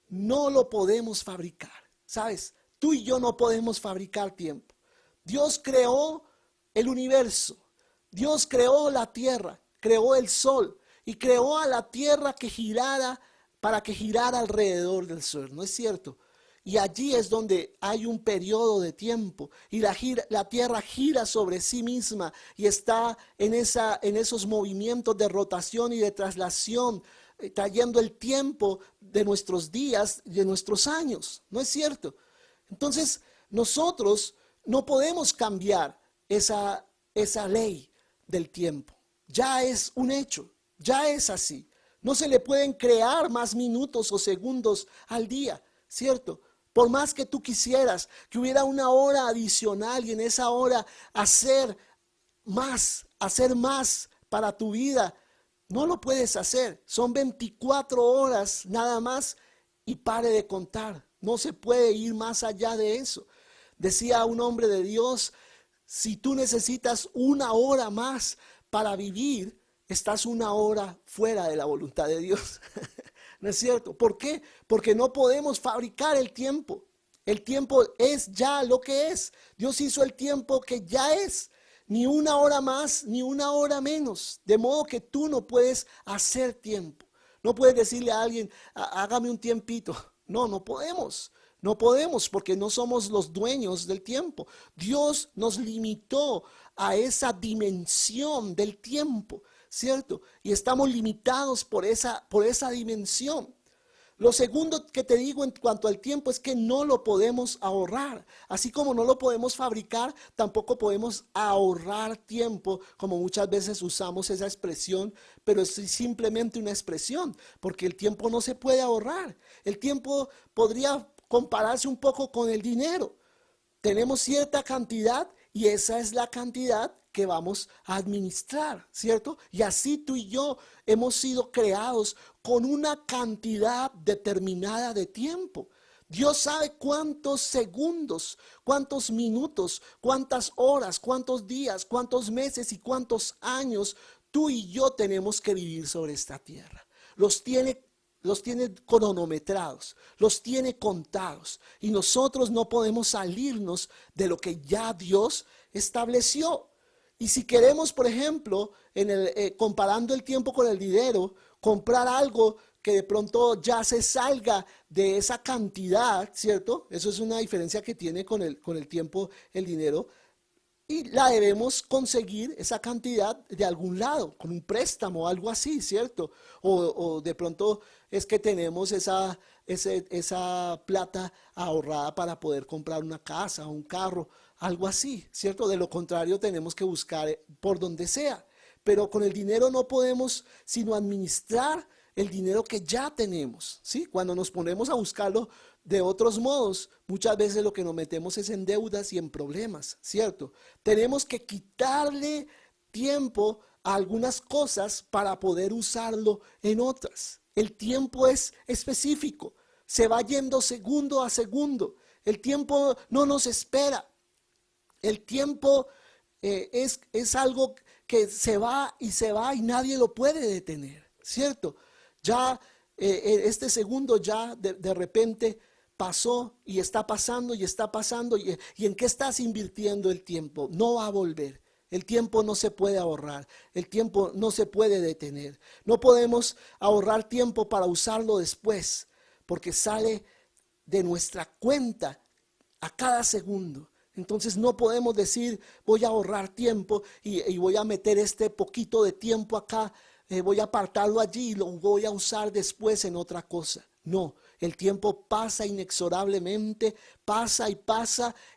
no lo podemos fabricar, ¿sabes? Tú y yo no podemos fabricar tiempo. Dios creó el universo, Dios creó la tierra, creó el sol y creó a la tierra que girara para que girara alrededor del sol, ¿no es cierto? Y allí es donde hay un periodo de tiempo y la tierra gira sobre sí misma y está en esos movimientos de rotación y de traslación, trayendo el tiempo de nuestros días, de nuestros años, ¿no es cierto? Entonces nosotros no podemos cambiar esa ley del tiempo. Ya es un hecho, ya es así. No se le pueden crear más minutos o segundos al día, ¿cierto? Por más que tú quisieras que hubiera una hora adicional y en esa hora hacer más para tu vida, no lo puedes hacer. Son 24 horas nada más y pare de contar. No se puede ir más allá de eso. Decía un hombre de Dios, si tú necesitas una hora más para vivir, estás una hora fuera de la voluntad de Dios. ¿No es cierto? ¿Por qué? Porque no podemos fabricar el tiempo. El tiempo es ya lo que es. Dios hizo el tiempo que ya es. Ni una hora más, ni una hora menos. De modo que tú no puedes hacer tiempo. No puedes decirle a alguien, hágame un tiempito. No, no podemos. No podemos porque no somos los dueños del tiempo. Dios nos limitó a esa dimensión del tiempo, ¿cierto? Y estamos limitados por esa dimensión. Lo segundo que te digo en cuanto al tiempo es que no lo podemos ahorrar. Así como no lo podemos fabricar, tampoco podemos ahorrar tiempo, como muchas veces usamos esa expresión, pero es simplemente una expresión, porque el tiempo no se puede ahorrar. El tiempo podría compararse un poco con el dinero. Tenemos cierta cantidad y esa es la cantidad que vamos a administrar, ¿cierto? Y así tú y yo hemos sido creados con una cantidad determinada de tiempo. Dios sabe cuántos segundos, cuántos minutos, cuántas horas, cuántos días, cuántos meses y cuántos años tú y yo tenemos que vivir sobre esta tierra. Los tiene cronometrados, los tiene contados y nosotros no podemos salirnos de lo que ya Dios estableció. Y si queremos, por ejemplo, comparando el tiempo con el dinero, comprar algo que de pronto ya se salga de esa cantidad, ¿cierto? Eso es una diferencia que tiene con el tiempo, el dinero. Y la debemos conseguir esa cantidad de algún lado, con un préstamo o algo así, ¿cierto? O de pronto es que tenemos esa plata ahorrada para poder comprar una casa o un carro, algo así, ¿cierto? De lo contrario tenemos que buscar por donde sea. Pero con el dinero no podemos sino administrar el dinero que ya tenemos, ¿sí? Cuando nos ponemos a buscarlo de otros modos, muchas veces lo que nos metemos es en deudas y en problemas, ¿cierto? Tenemos que quitarle tiempo a algunas cosas para poder usarlo en otras. El tiempo es específico, se va yendo segundo a segundo. El tiempo no nos espera. El tiempo es algo que se va y nadie lo puede detener, ¿cierto? Ya este segundo ya de repente pasó y está pasando y está pasando. ¿Y en qué estás invirtiendo el tiempo? No va a volver. El tiempo no se puede ahorrar. El tiempo no se puede detener. No podemos ahorrar tiempo para usarlo después, porque sale de nuestra cuenta a cada segundo. Entonces no podemos decir voy a ahorrar tiempo y voy a meter este poquito de tiempo acá, voy a apartarlo allí y lo voy a usar después en otra cosa. No, El tiempo pasa inexorablemente, pasa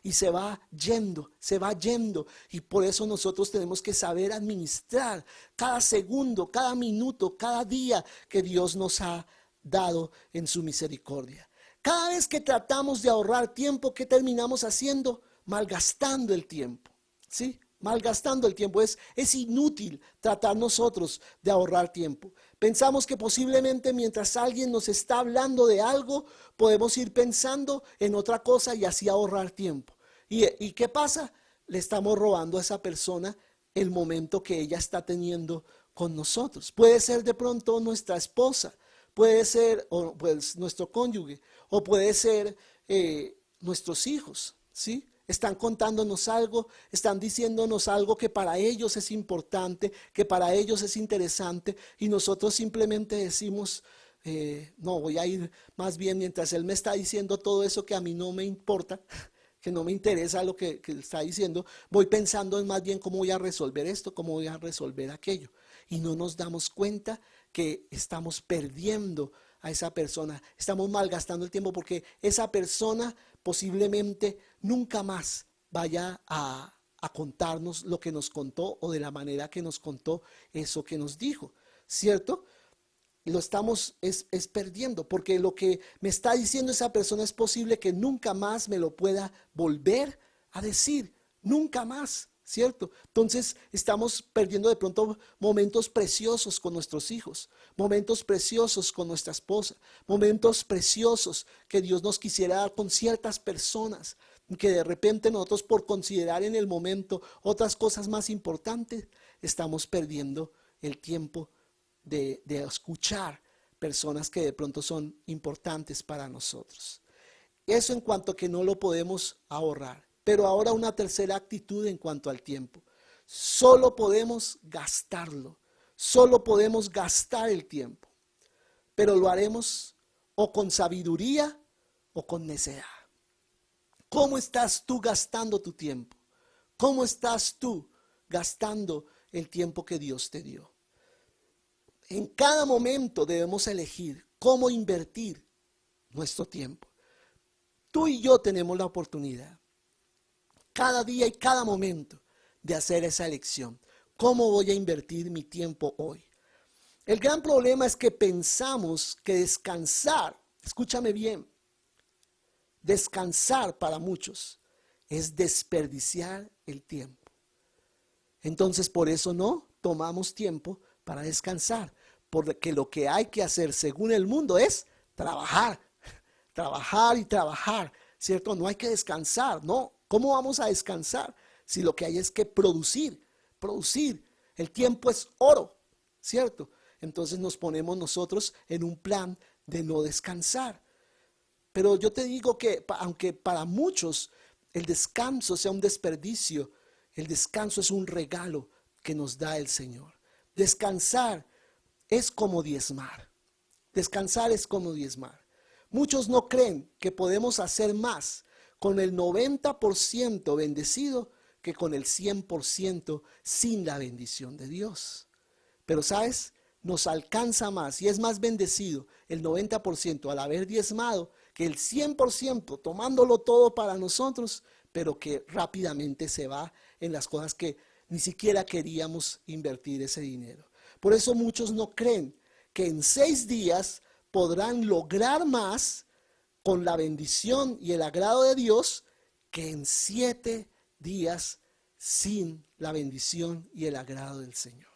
y se va yendo, se va yendo. Y por eso nosotros tenemos que saber administrar cada segundo, cada minuto, cada día que Dios nos ha dado en su misericordia. Cada vez que tratamos de ahorrar tiempo, ¿qué terminamos haciendo? Malgastando el tiempo, ¿sí? Malgastando el tiempo. Es inútil tratar nosotros de ahorrar tiempo. Pensamos que posiblemente mientras alguien nos está hablando de algo, podemos ir pensando en otra cosa y así ahorrar tiempo. ¿Y qué pasa? Le estamos robando a esa persona el momento que ella está teniendo con nosotros. Puede ser de pronto nuestra esposa, puede ser pues, nuestro cónyuge, o puede ser nuestros hijos, ¿sí? Están contándonos algo, están diciéndonos algo que para ellos es importante, que para ellos es interesante, y nosotros simplemente decimos, no, voy a ir más bien mientras él me está diciendo todo eso que a mí no me importa, que no me interesa lo que está diciendo, voy pensando en más bien cómo voy a resolver esto, cómo voy a resolver aquello. Y no nos damos cuenta que estamos perdiendo a esa persona, estamos malgastando el tiempo porque esa persona posiblemente nunca más vaya a contarnos lo que nos contó o de la manera que nos contó eso que nos dijo, ¿cierto? Lo estamos es perdiendo, porque lo que me está diciendo esa persona es posible que nunca más me lo pueda volver a decir, nunca más, ¿cierto? Entonces estamos perdiendo de pronto momentos preciosos con nuestros hijos, momentos preciosos con nuestra esposa, momentos preciosos que Dios nos quisiera dar con ciertas personas, que de repente nosotros por considerar en el momento otras cosas más importantes, estamos perdiendo el tiempo de escuchar personas que de pronto son importantes para nosotros. Eso en cuanto a que no lo podemos ahorrar. Pero ahora una tercera actitud en cuanto al tiempo. Solo podemos gastarlo. Solo podemos gastar el tiempo. Pero lo haremos o con sabiduría o con necedad. ¿Cómo estás tú gastando tu tiempo? ¿Cómo estás tú gastando el tiempo que Dios te dio? En cada momento debemos elegir cómo invertir nuestro tiempo. Tú y yo tenemos la oportunidad, cada día y cada momento, de hacer esa elección. ¿Cómo voy a invertir mi tiempo hoy? El gran problema es que pensamos que descansar, escúchame bien, descansar para muchos es desperdiciar el tiempo. Entonces por eso no tomamos tiempo para descansar, porque lo que hay que hacer según el mundo es trabajar, trabajar y trabajar, ¿cierto? No hay que descansar, ¿no? ¿Cómo vamos a descansar si lo que hay es que producir? El tiempo es oro, ¿cierto? Entonces nos ponemos nosotros en un plan de no descansar. Pero yo te digo que aunque para muchos el descanso sea un desperdicio, el descanso es un regalo que nos da el Señor. Descansar es como diezmar. Descansar es como diezmar. Muchos no creen que podemos hacer más con el 90% bendecido que con el 100% sin la bendición de Dios. Pero ¿sabes? Nos alcanza más y es más bendecido el 90% al haber diezmado que el 100% tomándolo todo para nosotros, pero que rápidamente se va en las cosas que ni siquiera queríamos invertir ese dinero. Por eso muchos no creen que en 6 días podrán lograr más con la bendición y el agrado de Dios que en 7 días sin la bendición y el agrado del Señor.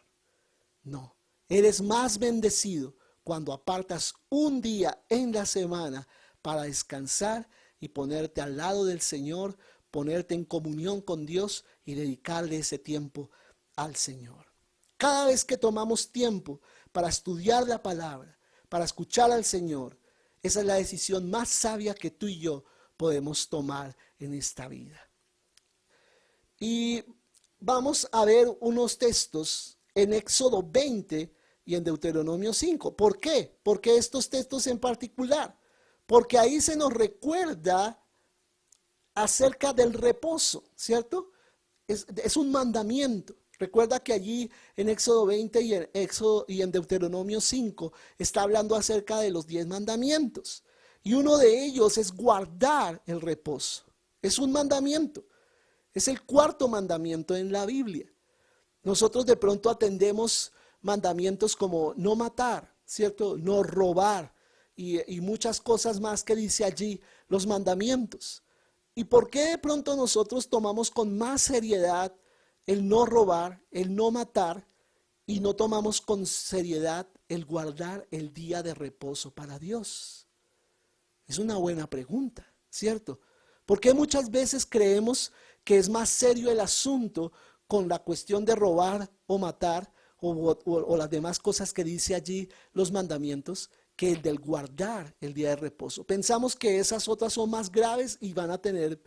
No, eres más bendecido cuando apartas un día en la semana para descansar y ponerte al lado del Señor, ponerte en comunión con Dios y dedicarle ese tiempo al Señor. Cada vez que tomamos tiempo para estudiar la palabra, para escuchar al Señor, esa es la decisión más sabia que tú y yo podemos tomar en esta vida. Y vamos a ver unos textos en Éxodo 20 y en Deuteronomio 5. ¿Por qué? ¿Por qué estos textos en particular? Porque ahí se nos recuerda acerca del reposo, ¿cierto? Es un mandamiento. Recuerda que allí en Éxodo 20 y en Deuteronomio 5 está hablando acerca de los 10 mandamientos. Y uno de ellos es guardar el reposo. Es un mandamiento. Es el cuarto mandamiento en la Biblia. Nosotros de pronto atendemos mandamientos como no matar, ¿cierto? No robar y muchas cosas más que dice allí los mandamientos. ¿Y por qué de pronto nosotros tomamos con más seriedad el no robar, el no matar y no tomamos con seriedad el guardar el día de reposo para Dios? Es una buena pregunta, ¿cierto? ¿Por qué muchas veces creemos que es más serio el asunto con la cuestión de robar o matar o las demás cosas que dice allí los mandamientos que el del guardar el día de reposo? Pensamos que esas otras son más graves y van a tener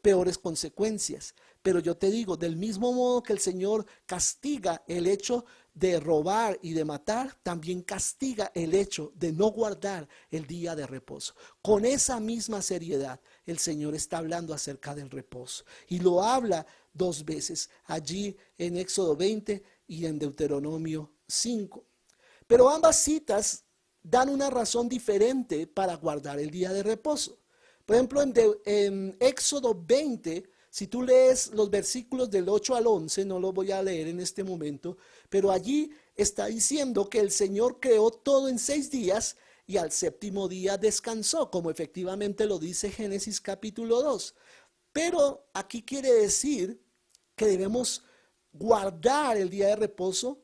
peores consecuencias. Pero yo te digo, del mismo modo que el Señor castiga el hecho de robar y de matar, también castiga el hecho de no guardar el día de reposo. Con esa misma seriedad, el Señor está hablando acerca del reposo. Y lo habla dos veces, allí en Éxodo 20 y en Deuteronomio 5. Pero ambas citas dan una razón diferente para guardar el día de reposo. Por ejemplo, en Éxodo 20, si tú lees los versículos del 8 al 11, no lo voy a leer en este momento, pero allí está diciendo que el Señor creó todo en 6 días y al séptimo día descansó, como efectivamente lo dice Génesis capítulo 2. Pero aquí quiere decir que debemos guardar el día de reposo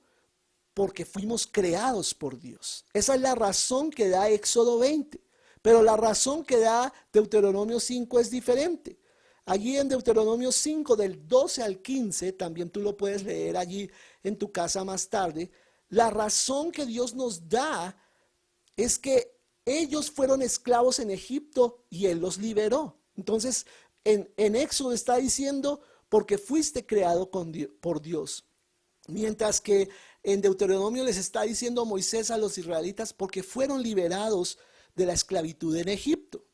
porque fuimos creados por Dios. Esa es la razón que da Éxodo 20. Pero la razón que da Deuteronomio 5 es diferente. Allí en Deuteronomio 5 del 12 al 15, también tú lo puedes leer allí en tu casa más tarde, la razón que Dios nos da es que ellos fueron esclavos en Egipto y Él los liberó. Entonces en Éxodo está diciendo porque fuiste creado por Dios. Mientras que en Deuteronomio les está diciendo Moisés a los israelitas porque fueron liberados de la esclavitud en Egipto.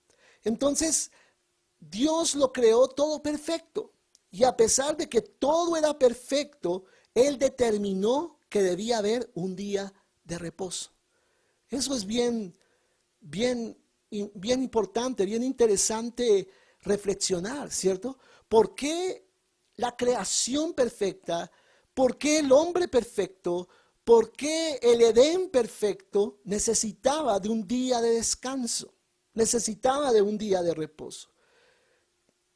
Entonces, Dios lo creó todo perfecto. Y a pesar de que todo era perfecto, Él determinó que debía haber un día de reposo. Eso es bien importante, bien interesante reflexionar, ¿cierto? ¿Por qué la creación perfecta? ¿Por qué el hombre perfecto? ¿Por qué el Edén perfecto necesitaba de un día de descanso? Necesitaba de un día de reposo.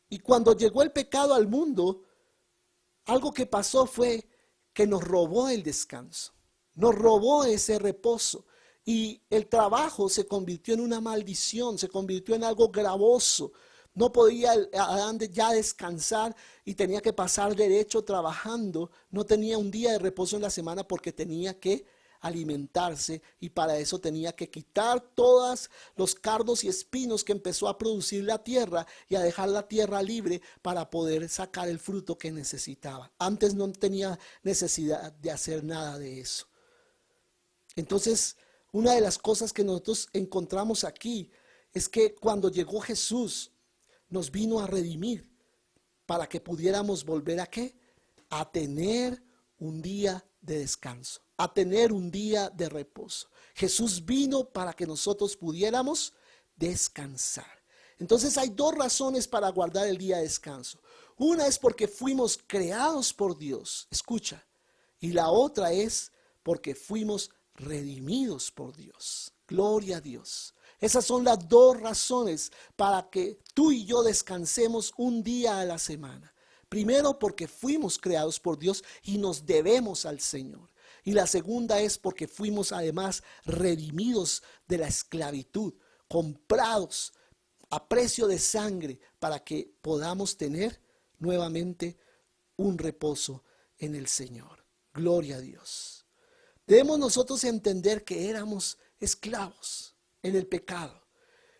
Y cuando llegó el pecado al mundo, algo que pasó fue que nos robó el descanso. Nos robó ese reposo. Y el trabajo se convirtió en una maldición, se convirtió en algo gravoso. No podía Adán ya descansar y tenía que pasar derecho trabajando. No tenía un día de reposo en la semana porque tenía que alimentarse y para eso tenía que quitar todos los cardos y espinos que empezó a producir la tierra y a dejar la tierra libre para poder sacar el fruto que necesitaba. Antes no tenía necesidad de hacer nada de eso. Entonces, una de las cosas que nosotros encontramos aquí es que cuando llegó Jesús, nos vino a redimir para que pudiéramos volver ¿a qué? A tener un día de descanso, a tener un día de reposo. Jesús vino para que nosotros pudiéramos descansar. Entonces hay dos razones para guardar el día de descanso. Una es porque fuimos creados por Dios, escucha, y la otra es porque fuimos redimidos por Dios. Gloria a Dios. Esas son las dos razones para que tú y yo descansemos un día a la semana. Primero, porque fuimos creados por Dios y nos debemos al Señor. Y la segunda es porque fuimos además redimidos de la esclavitud, comprados a precio de sangre para que podamos tener nuevamente un reposo en el Señor. Gloria a Dios. Debemos nosotros entender que éramos esclavos en el pecado.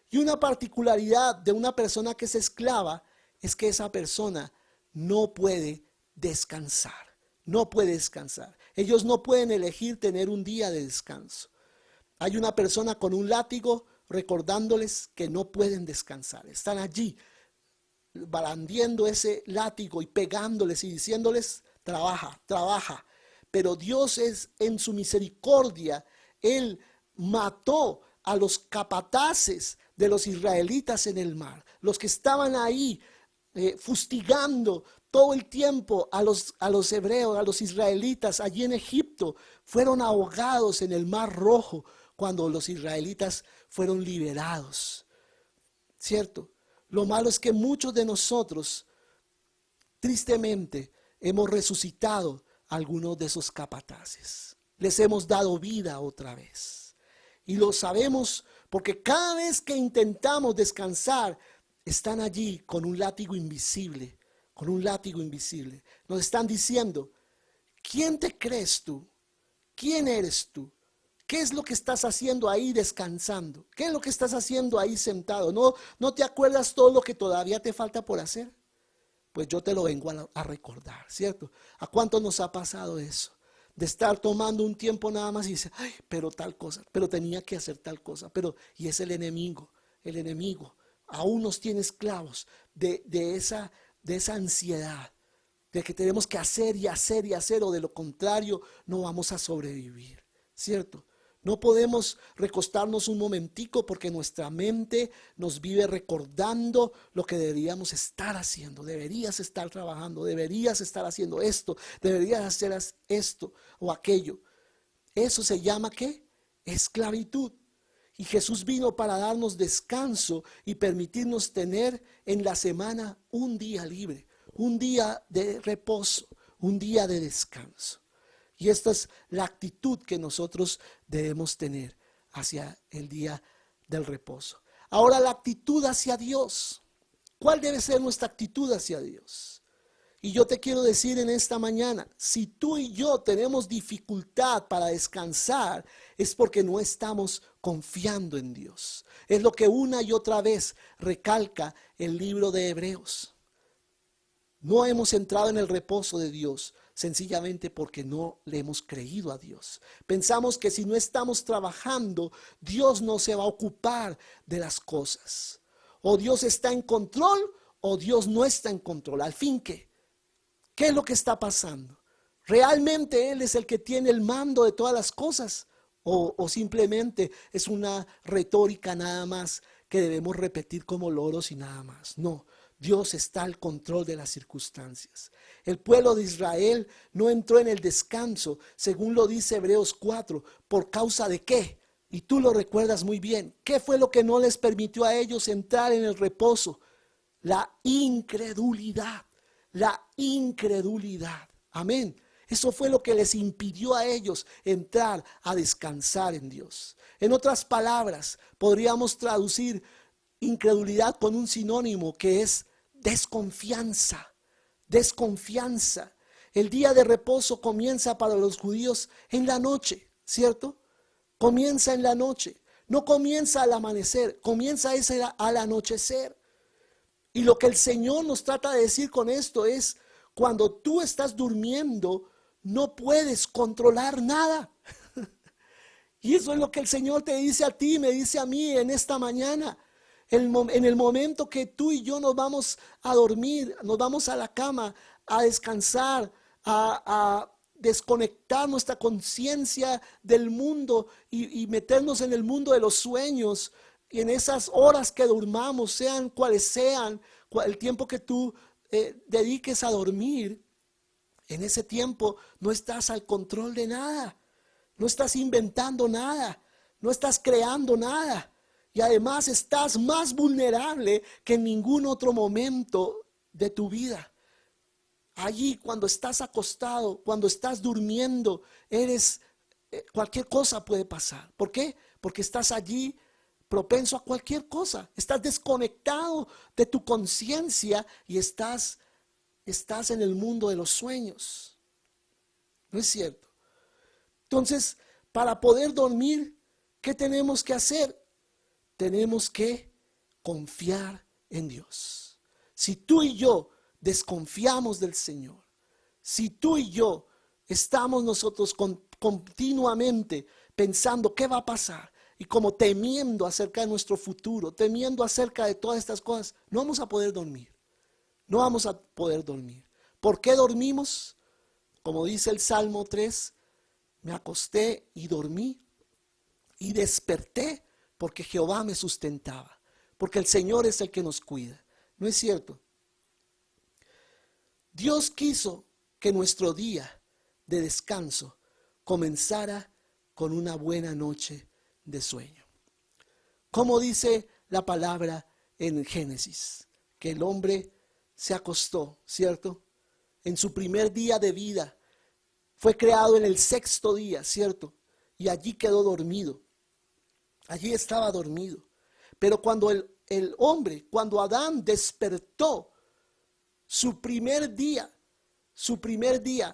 Y una particularidad de una persona que es esclava es que esa persona no puede descansar. No puede descansar. Ellos no pueden elegir tener un día de descanso. Hay una persona con un látigo recordándoles que no pueden descansar. Están allí blandiendo ese látigo y pegándoles y diciéndoles, trabaja, trabaja. Pero Dios es en su misericordia, Él mató a los capataces de los israelitas en el mar, los que estaban ahí fustigando todo el tiempo a los hebreos, a los israelitas allí en Egipto, fueron ahogados en el Mar Rojo cuando los israelitas fueron liberados. ¿Cierto? Lo malo es que muchos de nosotros, tristemente, hemos resucitado a algunos de esos capataces. Les hemos dado vida otra vez. Y lo sabemos porque cada vez que intentamos descansar, están allí con un látigo invisible, con un látigo invisible. Nos están diciendo, ¿quién te crees tú? ¿Quién eres tú? ¿Qué es lo que estás haciendo ahí descansando? ¿Qué es lo que estás haciendo ahí sentado? ¿No te acuerdas todo lo que todavía te falta por hacer? Pues yo te lo vengo a recordar, ¿cierto? ¿A cuánto nos ha pasado eso? De estar tomando un tiempo nada más y dice, ay, pero tal cosa, pero tenía que hacer tal cosa, y es el enemigo aún nos tiene esclavos de esa ansiedad, de que tenemos que hacer y hacer y hacer, o de lo contrario no vamos a sobrevivir, ¿cierto? No podemos recostarnos un momentico porque nuestra mente nos vive recordando lo que deberíamos estar haciendo. Deberías estar trabajando, deberías estar haciendo esto, deberías hacer esto o aquello. Eso se llama ¿qué? Esclavitud. Y Jesús vino para darnos descanso y permitirnos tener en la semana un día libre, un día de reposo, un día de descanso. Y esta es la actitud que nosotros debemos tener hacia el día del reposo. Ahora, la actitud hacia Dios. ¿Cuál debe ser nuestra actitud hacia Dios? Y yo te quiero decir en esta mañana, si tú y yo tenemos dificultad para descansar, es porque no estamos confiando en Dios. Es lo que una y otra vez recalca el libro de Hebreos. No hemos entrado en el reposo de Dios sencillamente porque no le hemos creído a Dios. Pensamos que si no estamos trabajando, Dios no se va a ocupar de las cosas. O Dios está en control o Dios no está en control. Al fin, ¿qué? ¿Qué es lo que está pasando? ¿Realmente Él es el que tiene el mando de todas las cosas? ¿O simplemente es una retórica nada más que debemos repetir como loros y nada más? No. Dios está al control de las circunstancias. El pueblo de Israel no entró en el descanso, según lo dice Hebreos 4, ¿por causa de qué? Y tú lo recuerdas muy bien. ¿Qué fue lo que no les permitió a ellos entrar en el reposo? La incredulidad, la incredulidad. Amén. Eso fue lo que les impidió a ellos entrar a descansar en Dios. En otras palabras, podríamos traducir incredulidad con un sinónimo que es desconfianza, desconfianza. El día de reposo comienza para los judíos en la noche, ¿cierto? Comienza en la noche, no comienza al amanecer, comienza al anochecer. Y lo que el Señor nos trata de decir con esto es, cuando tú estás durmiendo, no puedes controlar nada. Y eso es lo que el Señor te dice a ti, me dice a mí en esta mañana. En el momento que tú y yo nos vamos a dormir, nos vamos a la cama a descansar, a desconectar nuestra conciencia del mundo y meternos en el mundo de los sueños, y en esas horas que durmamos, sean cuales sean, el tiempo que tú dediques a dormir, en ese tiempo no estás al control de nada, no estás inventando nada, no estás creando nada. Y además estás más vulnerable que en ningún otro momento de tu vida. Allí cuando estás acostado, cuando estás durmiendo, cualquier cosa puede pasar. ¿Por qué? Porque estás allí propenso a cualquier cosa. Estás desconectado de tu conciencia y estás en el mundo de los sueños. ¿No es cierto? Entonces, para poder dormir, ¿qué tenemos que hacer? Tenemos que confiar en Dios. Si tú y yo desconfiamos del Señor, si tú y yo estamos nosotros continuamente pensando qué va a pasar y como temiendo acerca de nuestro futuro, temiendo acerca de todas estas cosas, no vamos a poder dormir. No vamos a poder dormir. ¿Por qué dormimos? Como dice el Salmo 3, me acosté y dormí y desperté porque Jehová me sustentaba, porque el Señor es el que nos cuida. ¿No es cierto? Dios quiso que nuestro día de descanso comenzara con una buena noche de sueño. Como dice la palabra en Génesis, que el hombre se acostó, ¿cierto? En su primer día de vida, fue creado en el sexto día, ¿cierto? Y allí quedó dormido. Allí estaba dormido. Pero cuando el hombre, cuando Adán despertó, su primer día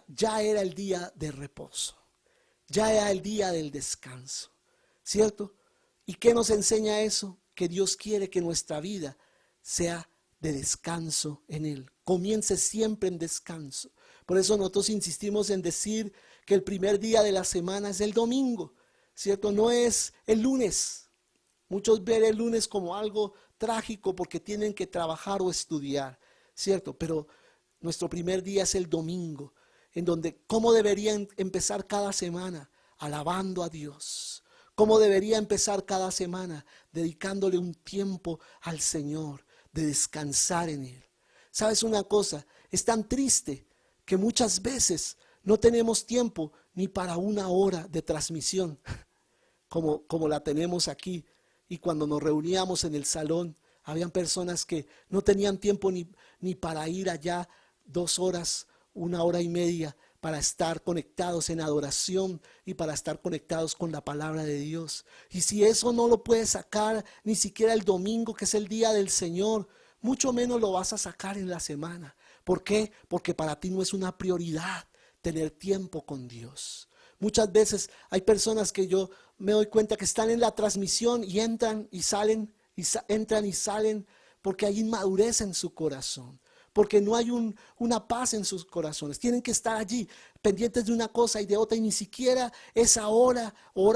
ya era el día de reposo. Ya era el día del descanso, ¿cierto? ¿Y qué nos enseña eso? Que Dios quiere que nuestra vida sea de descanso en Él. Comience siempre en descanso. Por eso nosotros insistimos en decir que el primer día de la semana es el domingo, ¿cierto? No es el lunes. Muchos ven el lunes como algo trágico porque tienen que trabajar o estudiar, ¿cierto? Pero nuestro primer día es el domingo, en donde ¿cómo debería empezar cada semana? Alabando a Dios. ¿Cómo debería empezar cada semana? Dedicándole un tiempo al Señor, de descansar en Él. ¿Sabes una cosa? Es tan triste que muchas veces no tenemos tiempo ni para una hora de transmisión, como la tenemos aquí. Y cuando nos reuníamos en el salón, habían personas que no tenían tiempo ni para ir allá 2 horas, 1 hora y media, para estar conectados en adoración y para estar conectados con la palabra de Dios. Y si eso no lo puedes sacar ni siquiera el domingo, que es el día del Señor, mucho menos lo vas a sacar en la semana. ¿Por qué? Porque para ti no es una prioridad tener tiempo con Dios. Muchas veces hay personas que yo me doy cuenta que están en la transmisión y entran y salen, entran y salen porque hay inmadurez en su corazón. Porque no hay una paz en sus corazones. Tienen que estar allí pendientes de una cosa y de otra, y ni siquiera esa hora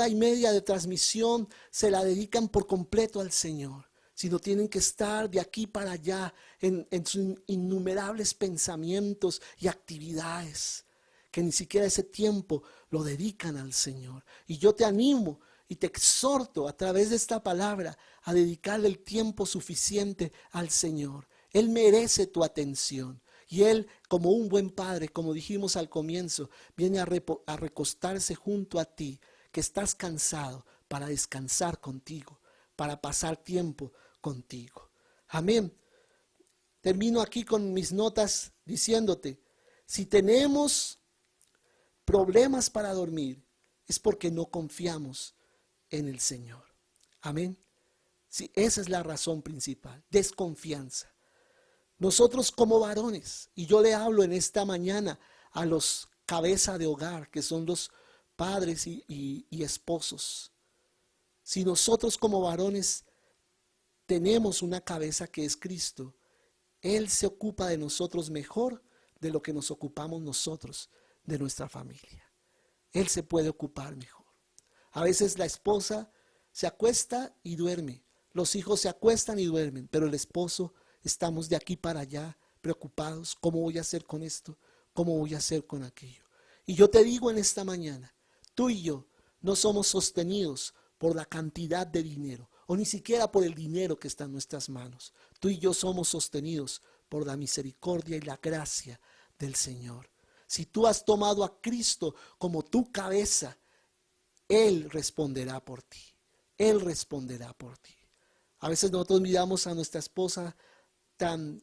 y media de transmisión se la dedican por completo al Señor, sino tienen que estar de aquí para allá en sus innumerables pensamientos y actividades, que ni siquiera ese tiempo lo dedican al Señor. Y yo te animo y te exhorto a través de esta palabra a dedicarle el tiempo suficiente al Señor. Él merece tu atención y Él, como un buen padre, como dijimos al comienzo, viene a recostarse junto a ti, que estás cansado, para descansar contigo, para pasar tiempo contigo. Amén. Termino aquí con mis notas diciéndote, si tenemos problemas para dormir, es porque no confiamos en el Señor. Amén. Sí, esa es la razón principal, desconfianza. Nosotros como varones, y yo le hablo en esta mañana a los cabeza de hogar, que son los padres y esposos. Si nosotros como varones tenemos una cabeza que es Cristo, Él se ocupa de nosotros mejor de lo que nos ocupamos nosotros de nuestra familia. Él se puede ocupar mejor. A veces la esposa se acuesta y duerme, los hijos se acuestan y duermen, pero el esposo estamos de aquí para allá preocupados. ¿Cómo voy a hacer con esto? ¿Cómo voy a hacer con aquello? Y yo te digo en esta mañana, tú y yo no somos sostenidos por la cantidad de dinero o ni siquiera por el dinero que está en nuestras manos. Tú y yo somos sostenidos por la misericordia y la gracia del Señor. Si tú has tomado a Cristo como tu cabeza, Él responderá por ti. Él responderá por ti. A veces nosotros miramos a nuestra esposa tan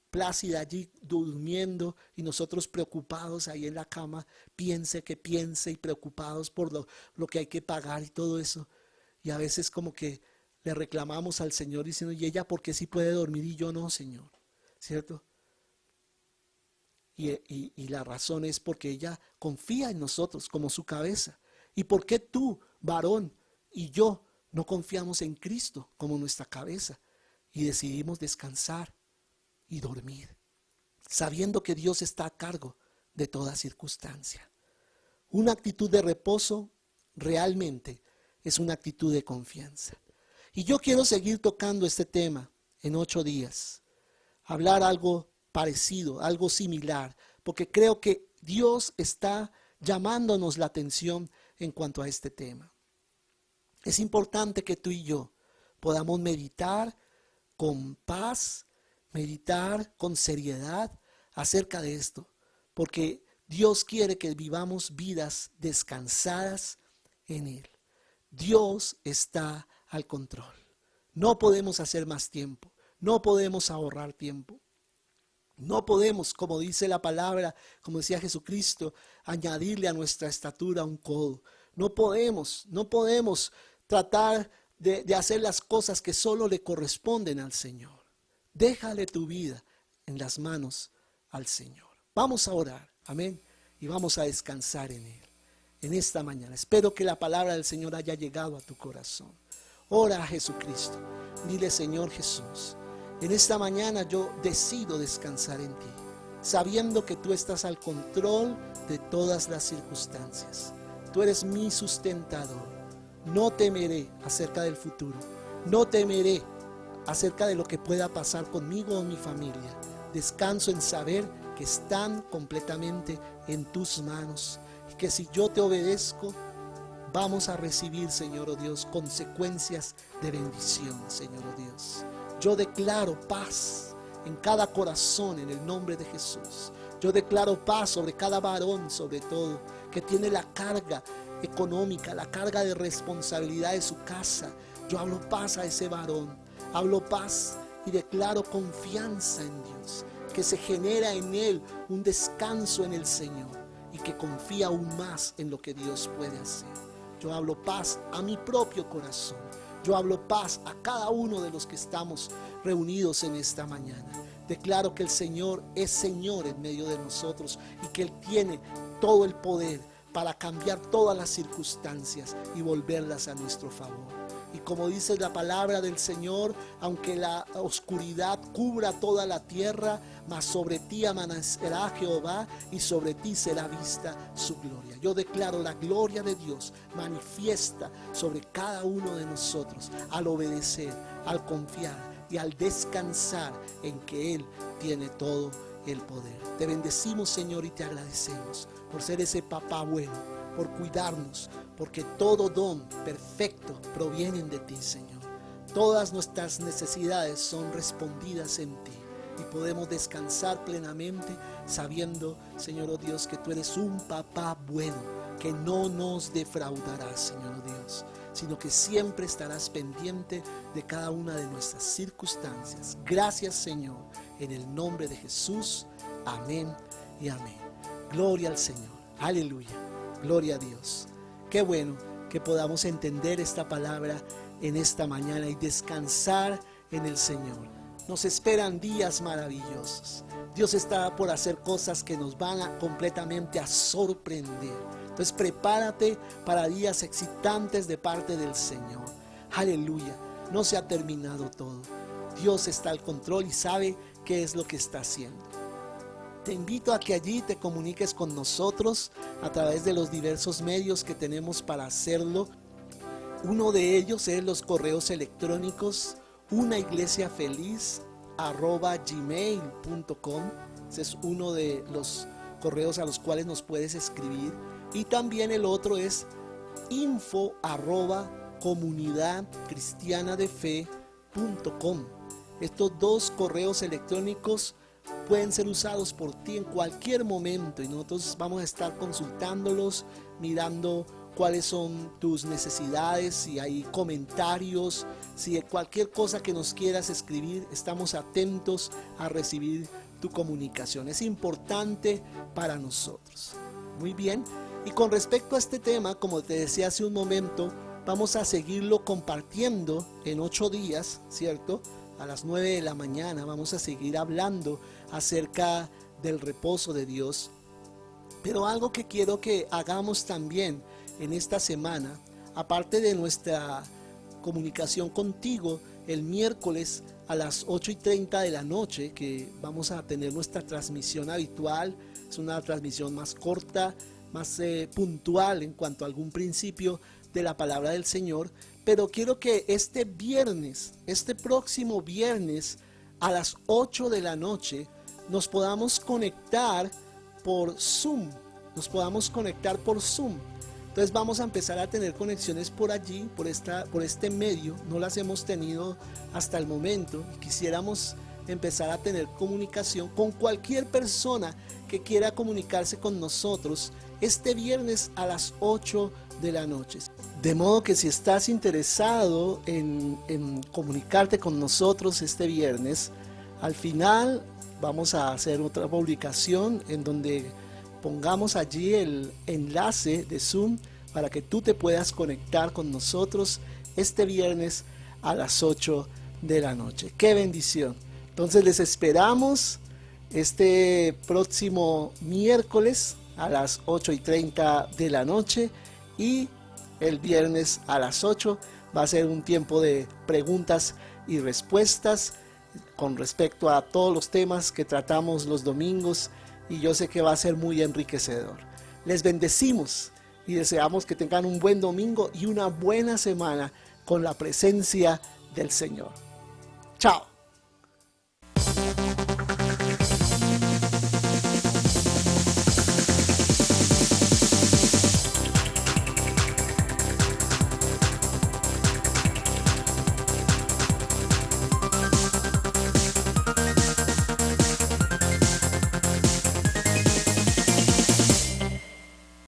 plácida allí durmiendo y nosotros preocupados ahí en la cama, piense y preocupados por lo que hay que pagar y todo eso. Y a veces como que le reclamamos al Señor diciendo, ¿y ella por qué sí puede dormir y yo no, Señor? ¿Cierto? Y la razón es porque ella confía en nosotros como su cabeza. ¿Y por qué tú, varón, y yo no confiamos en Cristo como nuestra cabeza y decidimos descansar y dormir, sabiendo que Dios está a cargo de toda circunstancia? Una actitud de reposo realmente es una actitud de confianza. Y yo quiero seguir tocando este tema en 8 días, hablar algo parecido, algo similar, porque creo que Dios está llamándonos la atención en cuanto a este tema. Es importante que tú y yo podamos meditar con paz, meditar con seriedad acerca de esto, porque Dios quiere que vivamos vidas descansadas en Él. Dios está al control. No podemos hacer más tiempo, no podemos ahorrar tiempo. No podemos, como dice la palabra, como decía Jesucristo, añadirle a nuestra estatura un codo. No podemos tratar de hacer las cosas que solo le corresponden al Señor. Déjale tu vida en las manos al Señor. Vamos a orar, amén, y vamos a descansar en Él en esta mañana. Espero que la palabra del Señor haya llegado a tu corazón. Ora a Jesucristo, dile: Señor Jesús, en esta mañana yo decido descansar en ti, sabiendo que tú estás al control de todas las circunstancias. Tú eres mi sustentador. No temeré acerca del futuro. No temeré acerca de lo que pueda pasar conmigo o mi familia. Descanso en saber que están completamente en tus manos y que si yo te obedezco, vamos a recibir, Señor, oh Dios, consecuencias de bendición, Señor, oh Dios. Yo declaro paz en cada corazón en el nombre de Jesús. Yo declaro paz sobre cada varón, sobre todo, que tiene la carga económica, la carga de responsabilidad de su casa. Yo hablo paz a ese varón, hablo paz y declaro confianza en Dios, que se genera en él un descanso en el Señor y que confía aún más en lo que Dios puede hacer. Yo hablo paz a mi propio corazón. Yo hablo paz a cada uno de los que estamos reunidos en esta mañana. Declaro que el Señor es Señor en medio de nosotros y que Él tiene todo el poder para cambiar todas las circunstancias y volverlas a nuestro favor. Y como dice la palabra del Señor, aunque la oscuridad cubra toda la tierra, mas sobre ti amanecerá Jehová y sobre ti será vista su gloria. Yo declaro la gloria de Dios manifiesta sobre cada uno de nosotros al obedecer, al confiar y al descansar en que Él tiene todo el poder. Te bendecimos, Señor, y te agradecemos por ser ese papá bueno, por cuidarnos, porque todo don perfecto proviene de ti, Señor. Todas nuestras necesidades son respondidas en ti y podemos descansar plenamente sabiendo, Señor, oh Dios, que tú eres un papá bueno, que no nos defraudarás, Señor, oh Dios, sino que siempre estarás pendiente de cada una de nuestras circunstancias. Gracias, Señor, en el nombre de Jesús. Amén y amén. Gloria al Señor. Aleluya. Gloria a Dios. Qué bueno que podamos entender esta palabra en esta mañana y descansar en el Señor. Nos esperan días maravillosos. Dios está por hacer cosas que nos van completamente a sorprender. Entonces prepárate para días excitantes de parte del Señor. Aleluya. No se ha terminado todo. Dios está al control y sabe qué es lo que está haciendo. Te invito a que allí te comuniques con nosotros a través de los diversos medios que tenemos para hacerlo. Uno de ellos es los correos electrónicos unaiglesiafeliz@gmail.com. Ese es uno de los correos a los cuales nos puedes escribir. Y también el otro es info@comunidadcristianadefe.com. Estos dos correos electrónicos pueden ser usados por ti en cualquier momento y nosotros vamos a estar consultándolos, mirando cuáles son tus necesidades, si hay comentarios, si hay cualquier cosa que nos quieras escribir, estamos atentos a recibir tu comunicación. Es importante para nosotros. Muy bien, y con respecto a este tema, como te decía hace un momento, vamos a seguirlo compartiendo en 8 días, ¿cierto? A las 9 de la mañana vamos a seguir hablando acerca del reposo de Dios. Pero algo que quiero que hagamos también en esta semana, aparte de nuestra comunicación contigo el miércoles a las 8:30 de la noche, que vamos a tener nuestra transmisión habitual. Es una transmisión más corta, más puntual en cuanto a algún principio de la palabra del Señor. Pero quiero que este próximo viernes a las 8 de la noche nos podamos conectar por Zoom. Entonces vamos a empezar a tener conexiones por allí, por este medio. No las hemos tenido hasta el momento y quisiéramos empezar a tener comunicación con cualquier persona que quiera comunicarse con nosotros este viernes a las 8 de la noche. De modo que si estás interesado en comunicarte con nosotros este viernes, al final vamos a hacer otra publicación en donde pongamos allí el enlace de Zoom para que tú te puedas conectar con nosotros este viernes a las 8 de la noche. ¡Qué bendición! Entonces les esperamos este próximo miércoles a las 8:30 de la noche y el viernes a las 8 va a ser un tiempo de preguntas y respuestas con respecto a todos los temas que tratamos los domingos y yo sé que va a ser muy enriquecedor. Les bendecimos y deseamos que tengan un buen domingo y una buena semana con la presencia del Señor. Chao.